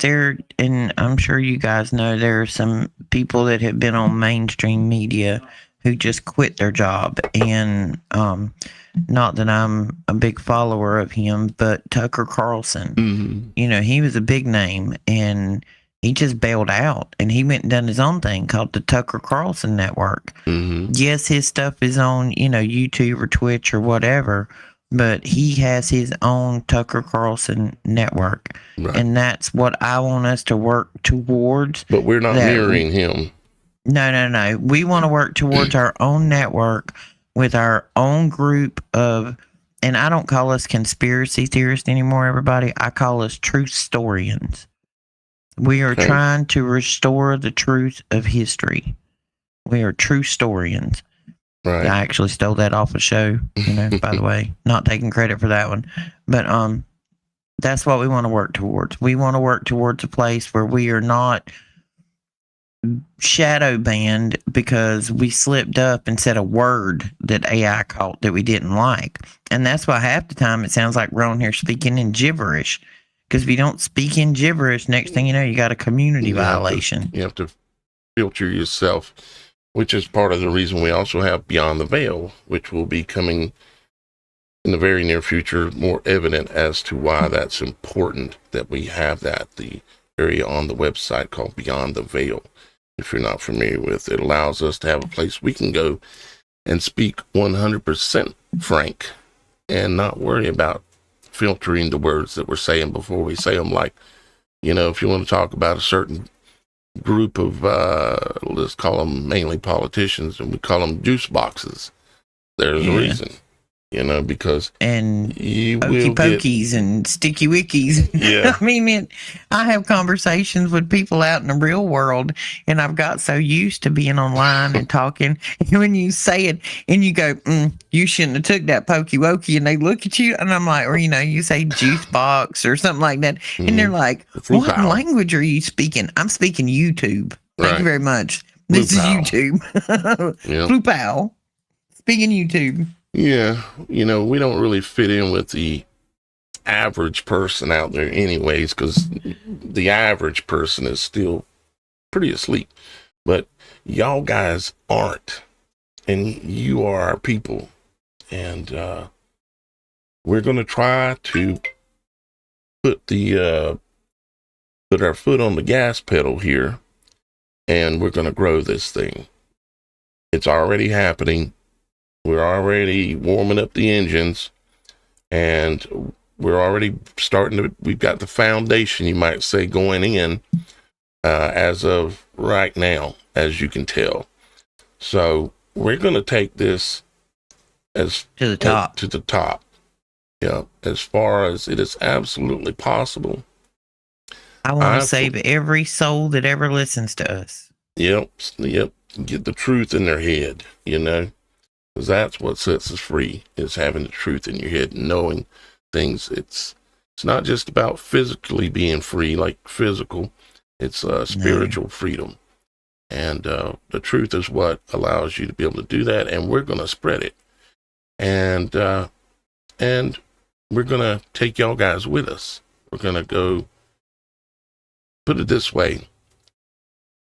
and I'm sure you guys know, there are some people that have been on mainstream media who just quit their job. And not that I'm a big follower of him, but Tucker Carlson, he was a big name, and he just bailed out, and he went and done his own thing called the Tucker Carlson Network. Yes, his stuff is on, YouTube or Twitch or whatever, but he has his own Tucker Carlson Network. Right. And that's what I want us to work towards. But we're not mirroring him. No. We want to work towards our own network with our own group of, and I don't call us conspiracy theorists anymore, everybody. I call us truth historians. We are trying to restore the truth of history. We are true historians. Right. I actually stole that off a show, by the way, not taking credit for that one. But that's what we want to work towards. We want to work towards a place where we are not shadow banned because we slipped up and said a word that AI caught that we didn't like. And that's why half the time it sounds like we're on here speaking in gibberish. Because if you don't speak in gibberish, next thing you know, you got a community violation. You have to filter yourself, which is part of the reason we also have Beyond the Veil, which will be coming in the very near future, more evident as to why that's important that we have that. The area on the website called Beyond the Veil, if you're not familiar with it, allows us to have a place we can go and speak 100% frank and not worry about filtering the words that we're saying before we say them. Like, if you want to talk about a certain group of, let's call them mainly politicians, and we call them juice boxes, there's a reason, because and you pokey pokies and sticky wickies. Yeah. I mean, I have conversations with people out in the real world, and I've got so used to being online and talking. And when you say it and you go, you shouldn't have took that pokey wokey, and they look at you, and I'm like, or you say juice box or something like that, and they're like, what language are you speaking? I'm speaking YouTube. Thank you very much. This is YouTube. Blue Pow. Speaking YouTube. Yeah, we don't really fit in with the average person out there anyways, because the average person is still pretty asleep. But y'all guys aren't, and you are our people. And we're going to try to put our foot on the gas pedal here, and we're going to grow this thing. It's already happening. We're already warming up the engines, and we're already we've got the foundation, you might say, going in as of right now, as you can tell. So we're going to take this to the top. Yeah, as far as it is absolutely possible. I want to save every soul that ever listens to us. Yep. Get the truth in their head, because that's what sets us free, is having the truth in your head and knowing things. It's not just about physically being free, like physical. It's spiritual freedom. And the truth is what allows you to be able to do that, and we're going to spread it. And we're going to take y'all guys with us. We're going to go, put it this way.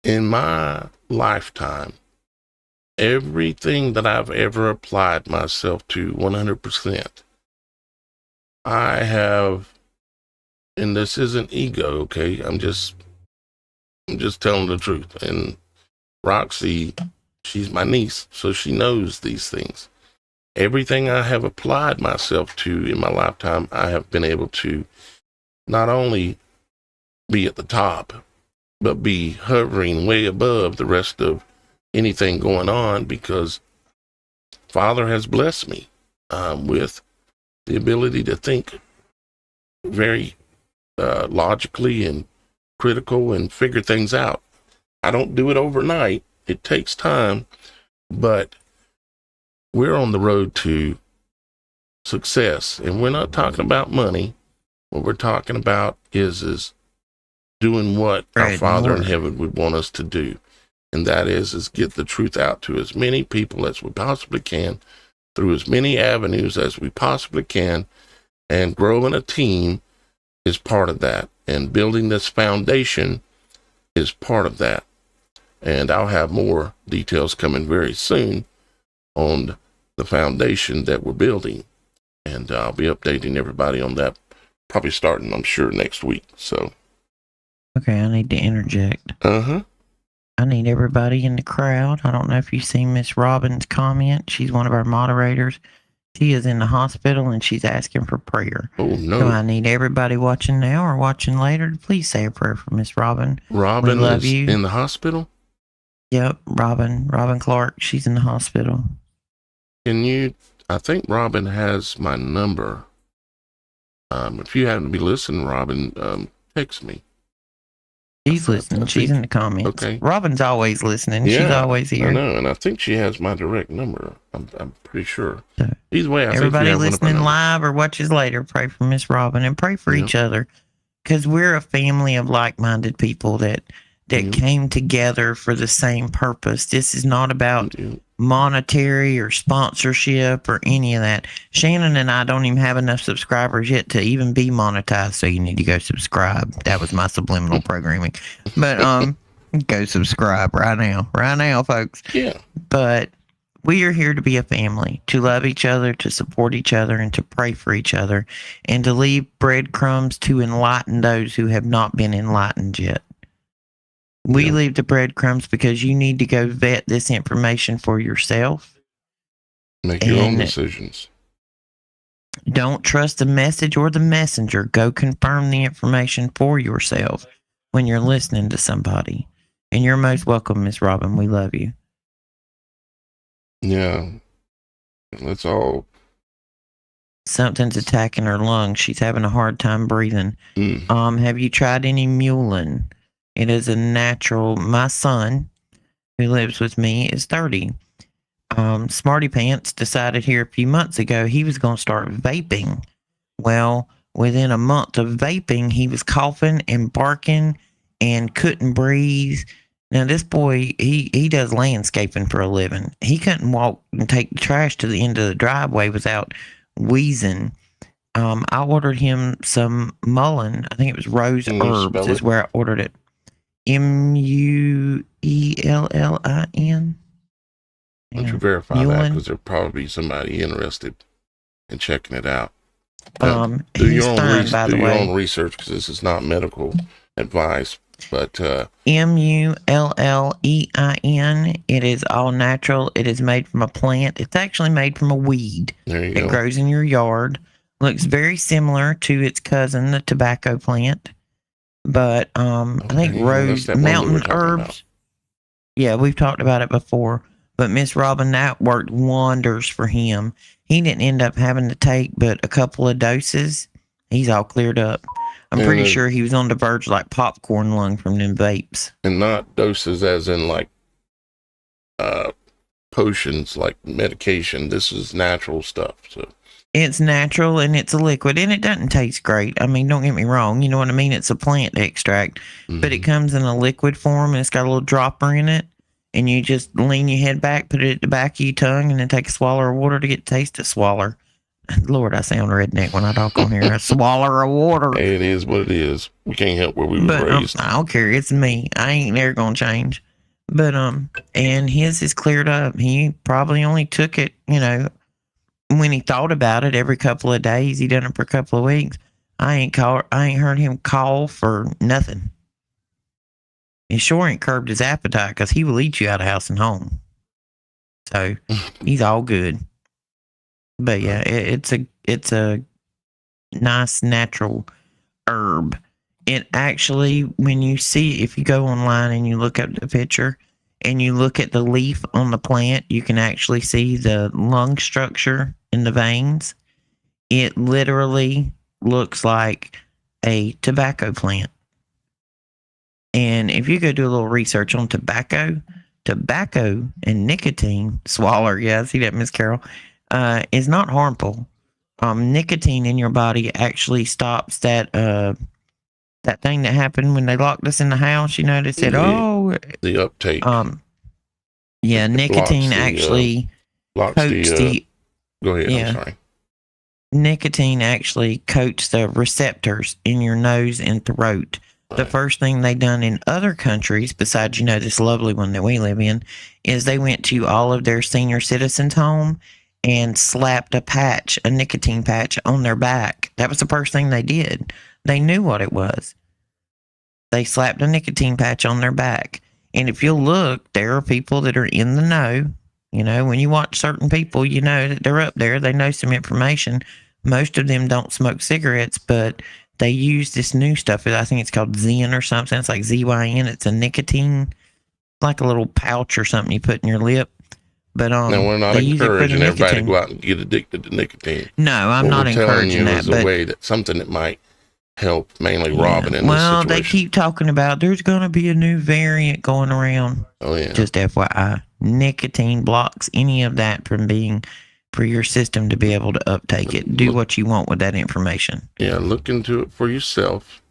In my lifetime, everything that I've ever applied myself to 100%, I have, and this isn't ego, okay? I'm just telling the truth. And Roxy, she's my niece, so she knows these things. Everything I have applied myself to in my lifetime, I have been able to not only be at the top, but be hovering way above the rest of anything going on, because Father has blessed me with the ability to think very logically and critical and figure things out. I don't do it overnight. It takes time, but we're on the road to success, and we're not talking about money. What we're talking about is doing what our Father in heaven would want us to do, and that is get the truth out to as many people as we possibly can, through as many avenues as we possibly can, and growing a team is part of that, and building this foundation is part of that. And I'll have more details coming very soon on the foundation that we're building, and I'll be updating everybody on that, probably starting, I'm sure, next week. So okay, I need to interject. I need everybody in the crowd. I don't know if you've seen Miss Robin's comment. She's one of our moderators. She is in the hospital and she's asking for prayer. Oh, no. So I need everybody watching now or watching later to please say a prayer for Miss Robin. Robin is in the hospital? Yep, Robin Clark. She's in the hospital. I think Robin has my number. If you happen to be listening, Robin, text me. She's listening. She's in the comments. Okay. Robin's always listening. Yeah, she's always here. I know, and I think she has my direct number. I'm pretty sure. So, either way, everybody listening live or watches later, pray for Miss Robin and pray for each other, because we're a family of like-minded people that came together for the same purpose. This is not about monetary or sponsorship or any of that. Shannon and I don't even have enough subscribers yet to even be monetized, so you need to go subscribe. That was my subliminal programming. But go subscribe right now, folks. Yeah. But we are here to be a family, to love each other, to support each other, and to pray for each other, and to leave breadcrumbs to enlighten those who have not been enlightened yet. We leave the breadcrumbs because you need to go vet this information for yourself. Make your own decisions. Don't trust the message or the messenger. Go confirm the information for yourself when you're listening to somebody. And you're most welcome, Miss Robin. We love you. Yeah. Let's all. Something's attacking her lungs. She's having a hard time breathing. Have you tried any mullein? It is a natural. My son, who lives with me, is 30. Smarty Pants decided here a few months ago he was going to start vaping. Well, within a month of vaping, he was coughing and barking and couldn't breathe. Now, this boy, he does landscaping for a living. He couldn't walk and take the trash to the end of the driveway without wheezing. I ordered him some mullein. I think it was Rose Herbs is where I ordered it. Muellin. Why don't you verify that, because there'll probably be somebody interested in checking it out. Do your own research, because this is not medical advice. But Mulllein. It is all natural. It is made from a plant. It's actually made from a weed. There you go. It grows in your yard. Looks very similar to its cousin, the tobacco plant. But I think mountain herbs. Yeah, we've talked about it before. But Miss Robin, that worked wonders for him. He didn't end up having to take but a couple of doses. He's all cleared up. I'm pretty sure he was on the verge like popcorn lung from them vapes. And not doses as in like potions, like medication. This is natural stuff. So it's natural and it's a liquid and it doesn't taste great. I mean, don't get me wrong. You know what I mean? It's a plant extract, but it comes in a liquid form and it's got a little dropper in it. And you just lean your head back, put it at the back of your tongue, and then take a swallow of water to get the taste of swallow. Lord, I sound redneck when I talk on here. A swaller of water. It is what it is. We can't help where we was But raised. I don't care. It's me. I ain't never gonna change. But and his is cleared up. He probably only took it, when he thought about it every couple of days. He done it for a couple of weeks. I ain't heard him call for nothing. He sure ain't curbed his appetite because he will eat you out of house and home. So he's all good. But yeah, it's a nice natural herb. It actually, when you see, if you go online and you look up the picture and you look at the leaf on the plant, you can actually see the lung structure in the veins. It literally looks like a tobacco plant. And if you go do a little research on tobacco and nicotine, swaller, yeah, see that, Miss Carol, is not harmful. Nicotine in your body actually stops that thing that happened when they locked us in the house. They said, the uptake. Yeah, nicotine blocks coats go ahead. Yeah, I'm sorry. Nicotine actually coats the receptors in your nose and throat. The first thing they done in other countries, besides, this lovely one that we live in, is they went to all of their senior citizens' home and slapped a nicotine patch on their back. That was the first thing they did. They knew what it was. They slapped a nicotine patch on their back. And if you'll look, there are people that are in the know. When you watch certain people, you know that they're up there. They know some information. Most of them don't smoke cigarettes, but they use this new stuff. I think it's called Zen or something. It's like ZYN. It's a nicotine, like a little pouch or something you put in your lip. But now, we're not encouraging everybody to go out and get addicted to nicotine. No, I'm not encouraging that. But a way that something that might help, mainly Robin in this situation. Well, they keep talking about there's going to be a new variant going around. Oh, yeah. Just FYI, nicotine blocks any of that from being for your system to be able to uptake it. Do what you want with that information. Yeah, look into it for yourself.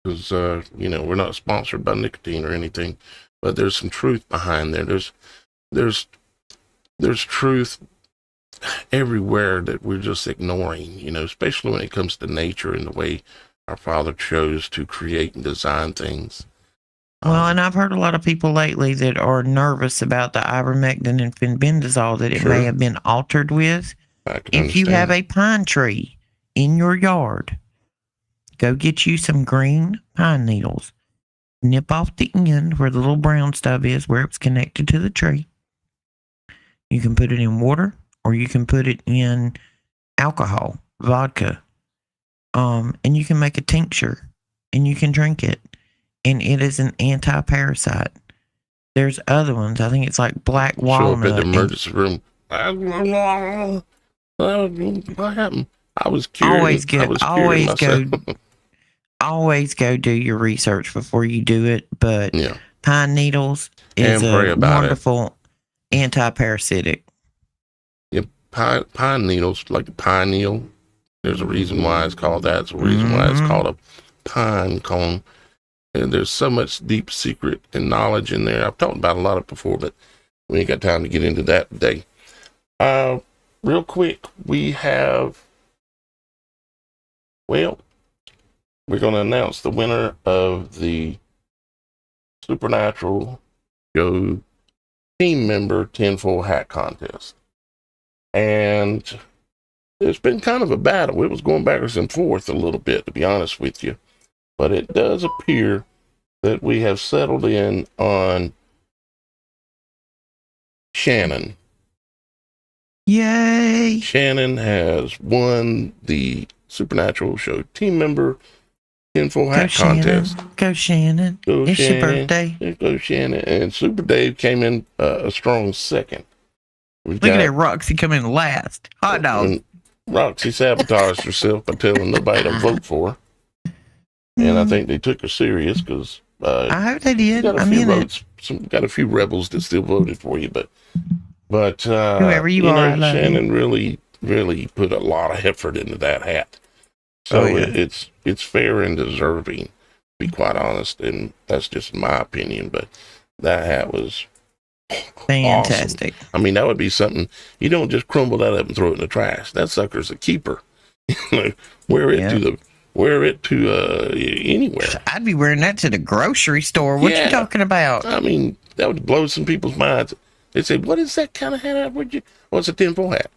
Because, we're not sponsored by nicotine or anything, but there's some truth behind there. There's truth everywhere that we're just ignoring, especially when it comes to nature and the way our Father chose to create and design things. Well, and I've heard a lot of people lately that are nervous about the ivermectin and fenbendazole that it may have been altered with. If you have a pine tree in your yard, go get you some green pine needles. Nip off the end where the little brown stuff is, where it's connected to the tree. You can put it in water, or you can put it in alcohol, vodka, and you can make a tincture, and you can drink it. And it is an anti-parasite. There's other ones. I think it's like black walnut. Show up at the emergency room. What happened? I was curious. Always go do your research before you do it. But pine needles is a wonderful anti-parasitic. Yeah, pine needles, like the pine needle. There's a reason why it's called that. There's a reason why it's called a pine cone. And there's so much deep secret and knowledge in there. I've talked about a lot of it before, but we ain't got time to get into that today. Real quick, we're going to announce the winner of the Supernatural.Show team member tinfoil hat contest. And it's been kind of a battle. It was going backwards and forth a little bit, to be honest with you. But it does appear that we have settled in on Shannon. Yay! Shannon has won the Supernatural.Show team member tinfoil hat contest. Go Shannon. It's your birthday. Go Shannon. And Super Dave came in a strong second. Look at that Roxy coming last. Hot dog. Roxy sabotaged herself by telling nobody to vote for her. And I think they took her serious because I hope they did. Got a few votes. Got a few rebels that still voted for you, but whoever you are, Shannon really put a lot of effort into that hat. So it's fair and deserving, to be quite honest, and that's just my opinion. But that hat was Fantastic. Awesome. I mean, that would be something. You don't just crumble that up and throw it in the trash. That sucker's a keeper. Wear it to anywhere. I'd be wearing that to the grocery store. What you talking about? I mean, that would blow some people's minds. They'd say, "What is that kind of hat? What's a tinfoil hat?"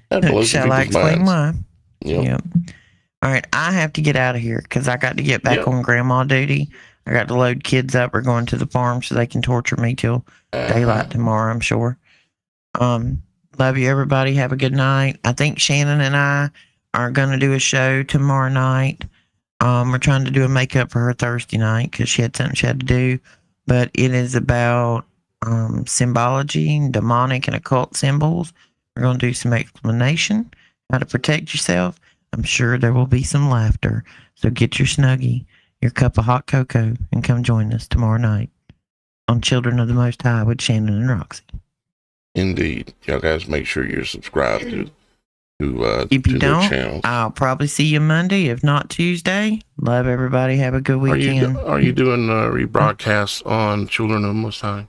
That blows some Shall I people's explain minds. why? Yep. All right, I have to get out of here because I got to get back on grandma duty. I got to load kids up. We're going to the farm so they can torture me till daylight tomorrow, I'm sure. Love you, everybody. Have a good night. I think Shannon and I are going to do a show tomorrow night. We're trying to do a makeup for her Thursday night because she had something she had to do. But it is about symbology, demonic and occult symbols. We're going to do some explanation, how to protect yourself. I'm sure there will be some laughter. So get your Snuggie, your cup of hot cocoa, and come join us tomorrow night on Children of the Most High with Shannon and Roxy. Indeed. Y'all guys make sure you're subscribed to if you their don't, channels. I'll probably see you Monday, if not Tuesday. Love everybody. Have a good weekend. Are you doing rebroadcasts on Children of the Most High?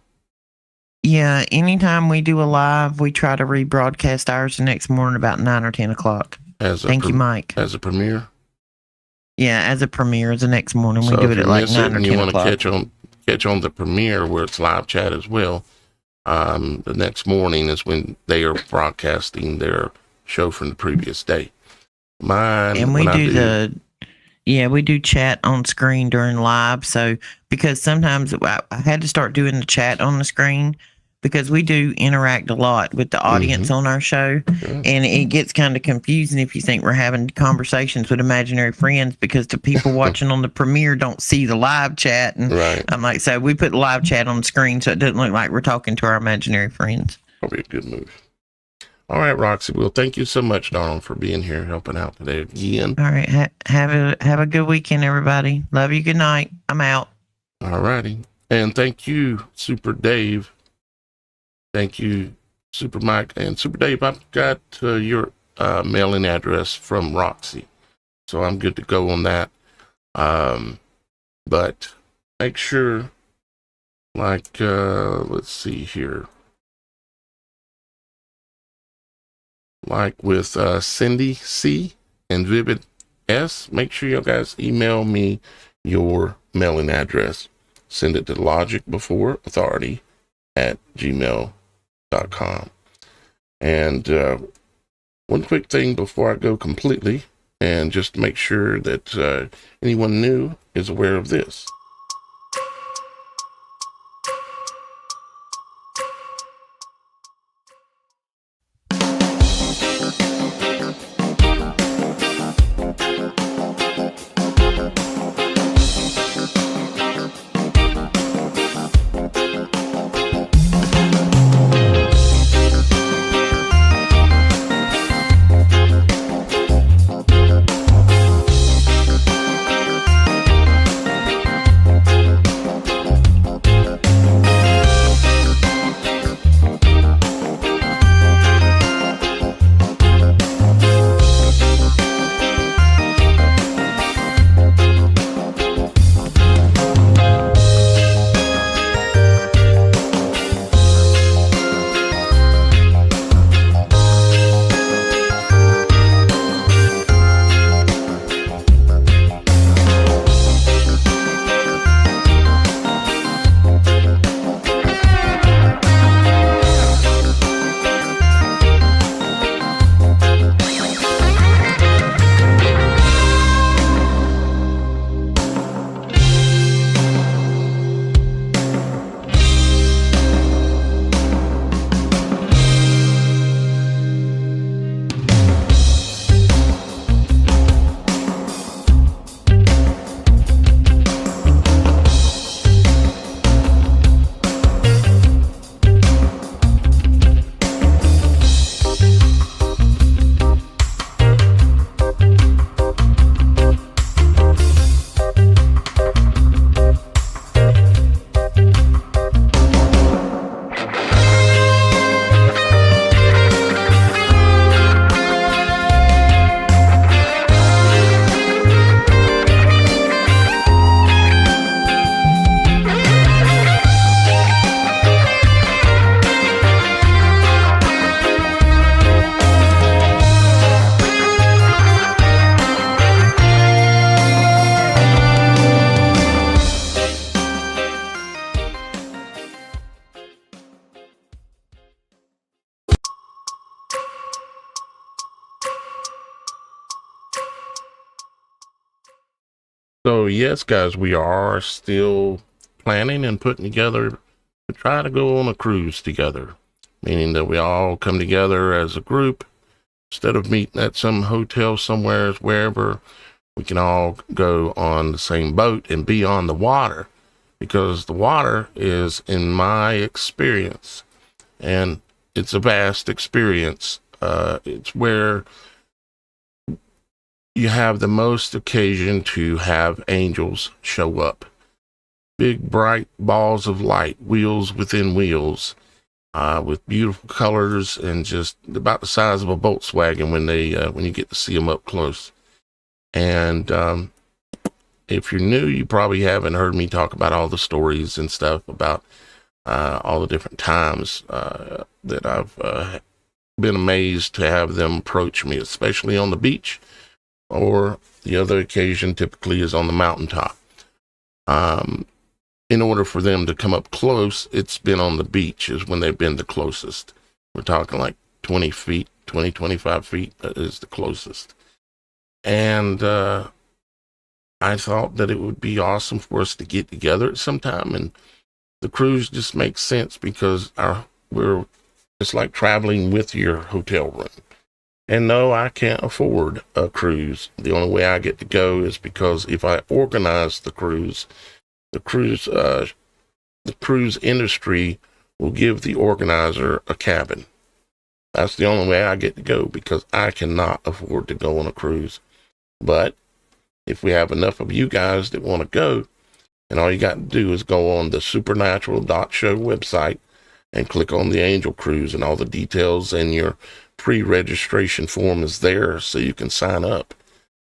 Yeah, anytime we do a live, we try to rebroadcast ours the next morning about 9 or 10 o'clock. Thank you, Mike. As a premiere? Yeah, as a premiere the next morning. So we do it at like 9 or 10 o'clock. You want to catch on the premiere where it's live chat as well. The next morning is when they are broadcasting their show from the previous day. We do chat on screen during live. So because sometimes I had to start doing the chat on the screen because we do interact a lot with the audience on our show, and it gets kind of confusing if you think we're having conversations with imaginary friends because the people watching on the premiere don't see the live chat. And I'm like, so we put the live chat on the screen so it doesn't look like we're talking to our imaginary friends. Probably a good move. All right, Roxy. Well, thank you so much, Donald, for being here, helping out today again. All right. Have a good weekend, everybody. Love you. Good night. I'm out. All righty. And thank you, Super Dave. Thank you, Super Mike. And Super Dave, I've got your mailing address from Roxy. So I'm good to go on that. But make sure, let's see here. Like with Cindy C and Vivid S, make sure you guys email me your mailing address. Send it to logicbeforeauthority@gmail.com. And one quick thing before I go completely, and just to make sure that anyone new is aware of this. So yes, guys, we are still planning and putting together to try to go on a cruise together, meaning that we all come together as a group. Instead of meeting at some hotel somewhere, wherever, we can all go on the same boat and be on the water, because the water is, in my experience, and it's a vast experience, it's where you have the most occasion to have angels show up. Big, bright balls of light, wheels within wheels, with beautiful colors and just about the size of a Volkswagen when you get to see them up close. And if you're new, you probably haven't heard me talk about all the stories and stuff about all the different times that I've been amazed to have them approach me, especially on the beach, or the other occasion typically is on the mountaintop. In order for them to come up close, it's been on the beach is when they've been the closest. We're talking like 20 feet, 20, 25 feet is the closest. And I thought that it would be awesome for us to get together at some time, and the cruise just makes sense because it's like traveling with your hotel room. And no, I can't afford a cruise. The only way I get to go is because if I organize the cruise industry will give the organizer a cabin. That's the only way I get to go, because I cannot afford to go on a cruise. But if we have enough of you guys that want to go, and all you got to do is go on the supernatural.show website and click on the Angel Cruise, and all the details and your pre-registration form is there so you can sign up.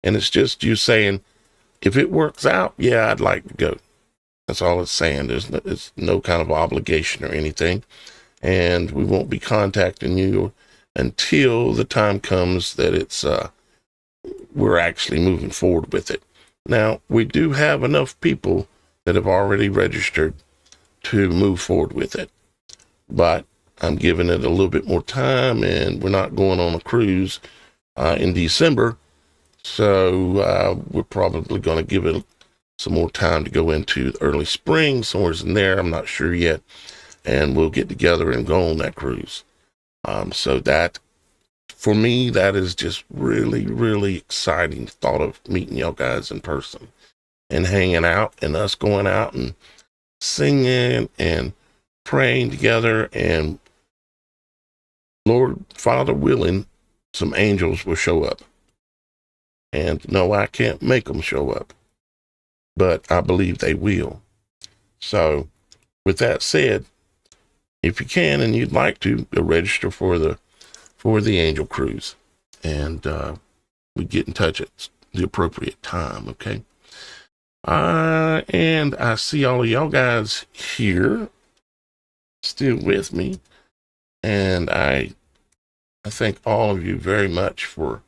And it's just you saying, if it works out, yeah, I'd like to go. That's all it's saying. There's no kind of obligation or anything. And we won't be contacting you until the time comes that we're actually moving forward with it. Now, we do have enough people that have already registered to move forward with it, but I'm giving it a little bit more time, and we're not going on a cruise in December, so we're probably going to give it some more time to go into early spring, somewhere in there. I'm not sure yet, and we'll get together and go on that cruise. So that, for me, that is just really, really exciting thought of meeting y'all guys in person and hanging out, and us going out and singing and praying together, and Lord, Father willing, some angels will show up. And no, I can't make them show up, but I believe they will. So with that said, if you can and you'd like to, go register for the Angel Cruise, and we get in touch at the appropriate time, okay? And I see all of y'all guys here still with me, and I thank all of you very much for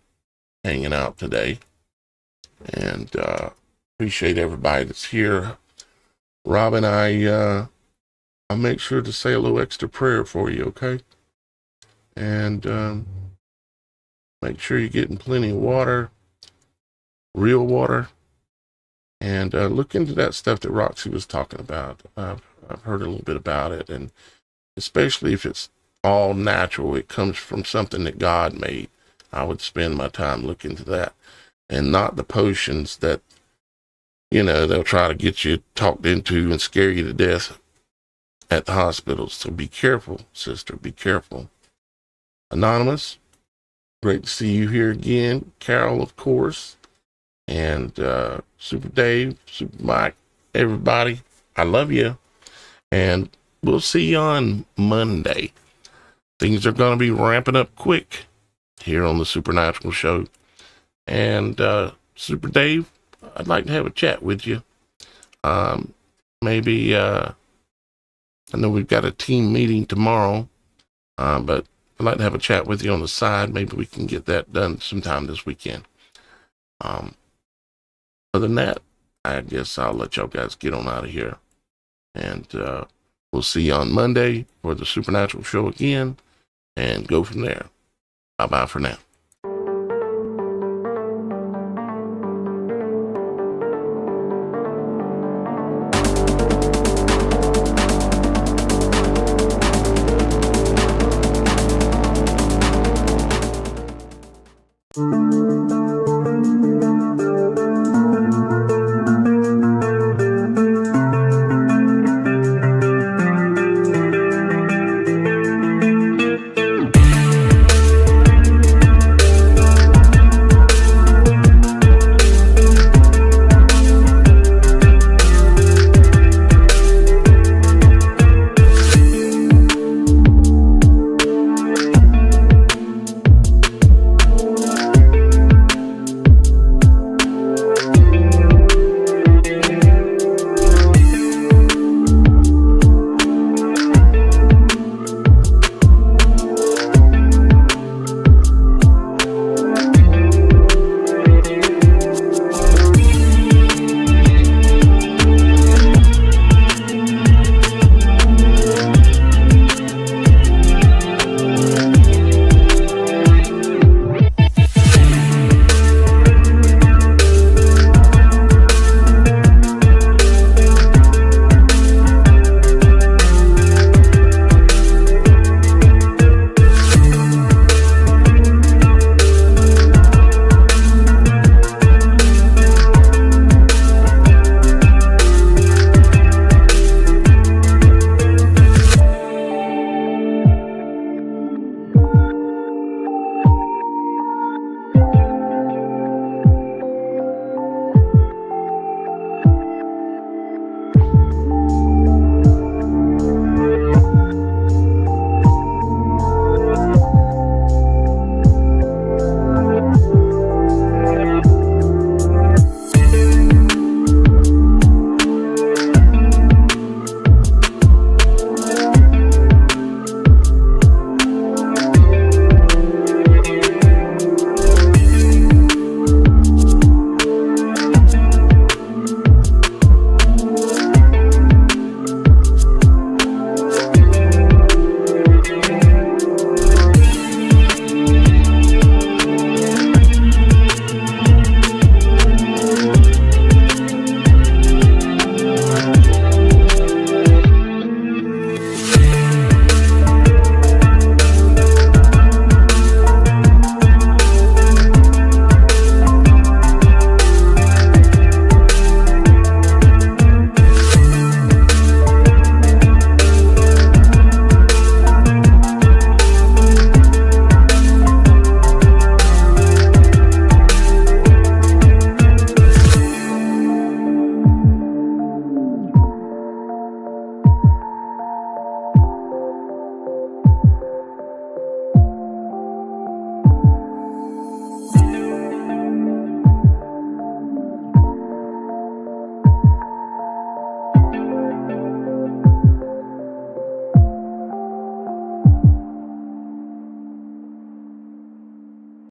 hanging out today, and appreciate everybody that's here. Robin, I'll make sure to say a little extra prayer for you, okay? And make sure you're getting plenty of water, real water, and look into that stuff that Roxy was talking about. I've heard a little bit about it, and especially if it's all natural, it comes from something that God made. I would spend my time looking into that, and not the potions that, they'll try to get you talked into and scare you to death at the hospitals. So be careful, sister, be careful. Anonymous, great to see you here again. Carol, of course, and Super Dave, Super Mike, everybody, I love you, and we'll see you on Monday. Things are going to be ramping up quick here on the Supernatural Show. And Super Dave, I'd like to have a chat with you. Maybe, I know we've got a team meeting tomorrow, but I'd like to have a chat with you on the side. Maybe we can get that done sometime this weekend. Other than that, I guess I'll let y'all guys get on out of here. And we'll see you on Monday for the Supernatural Show again, and go from there. Bye-bye for now.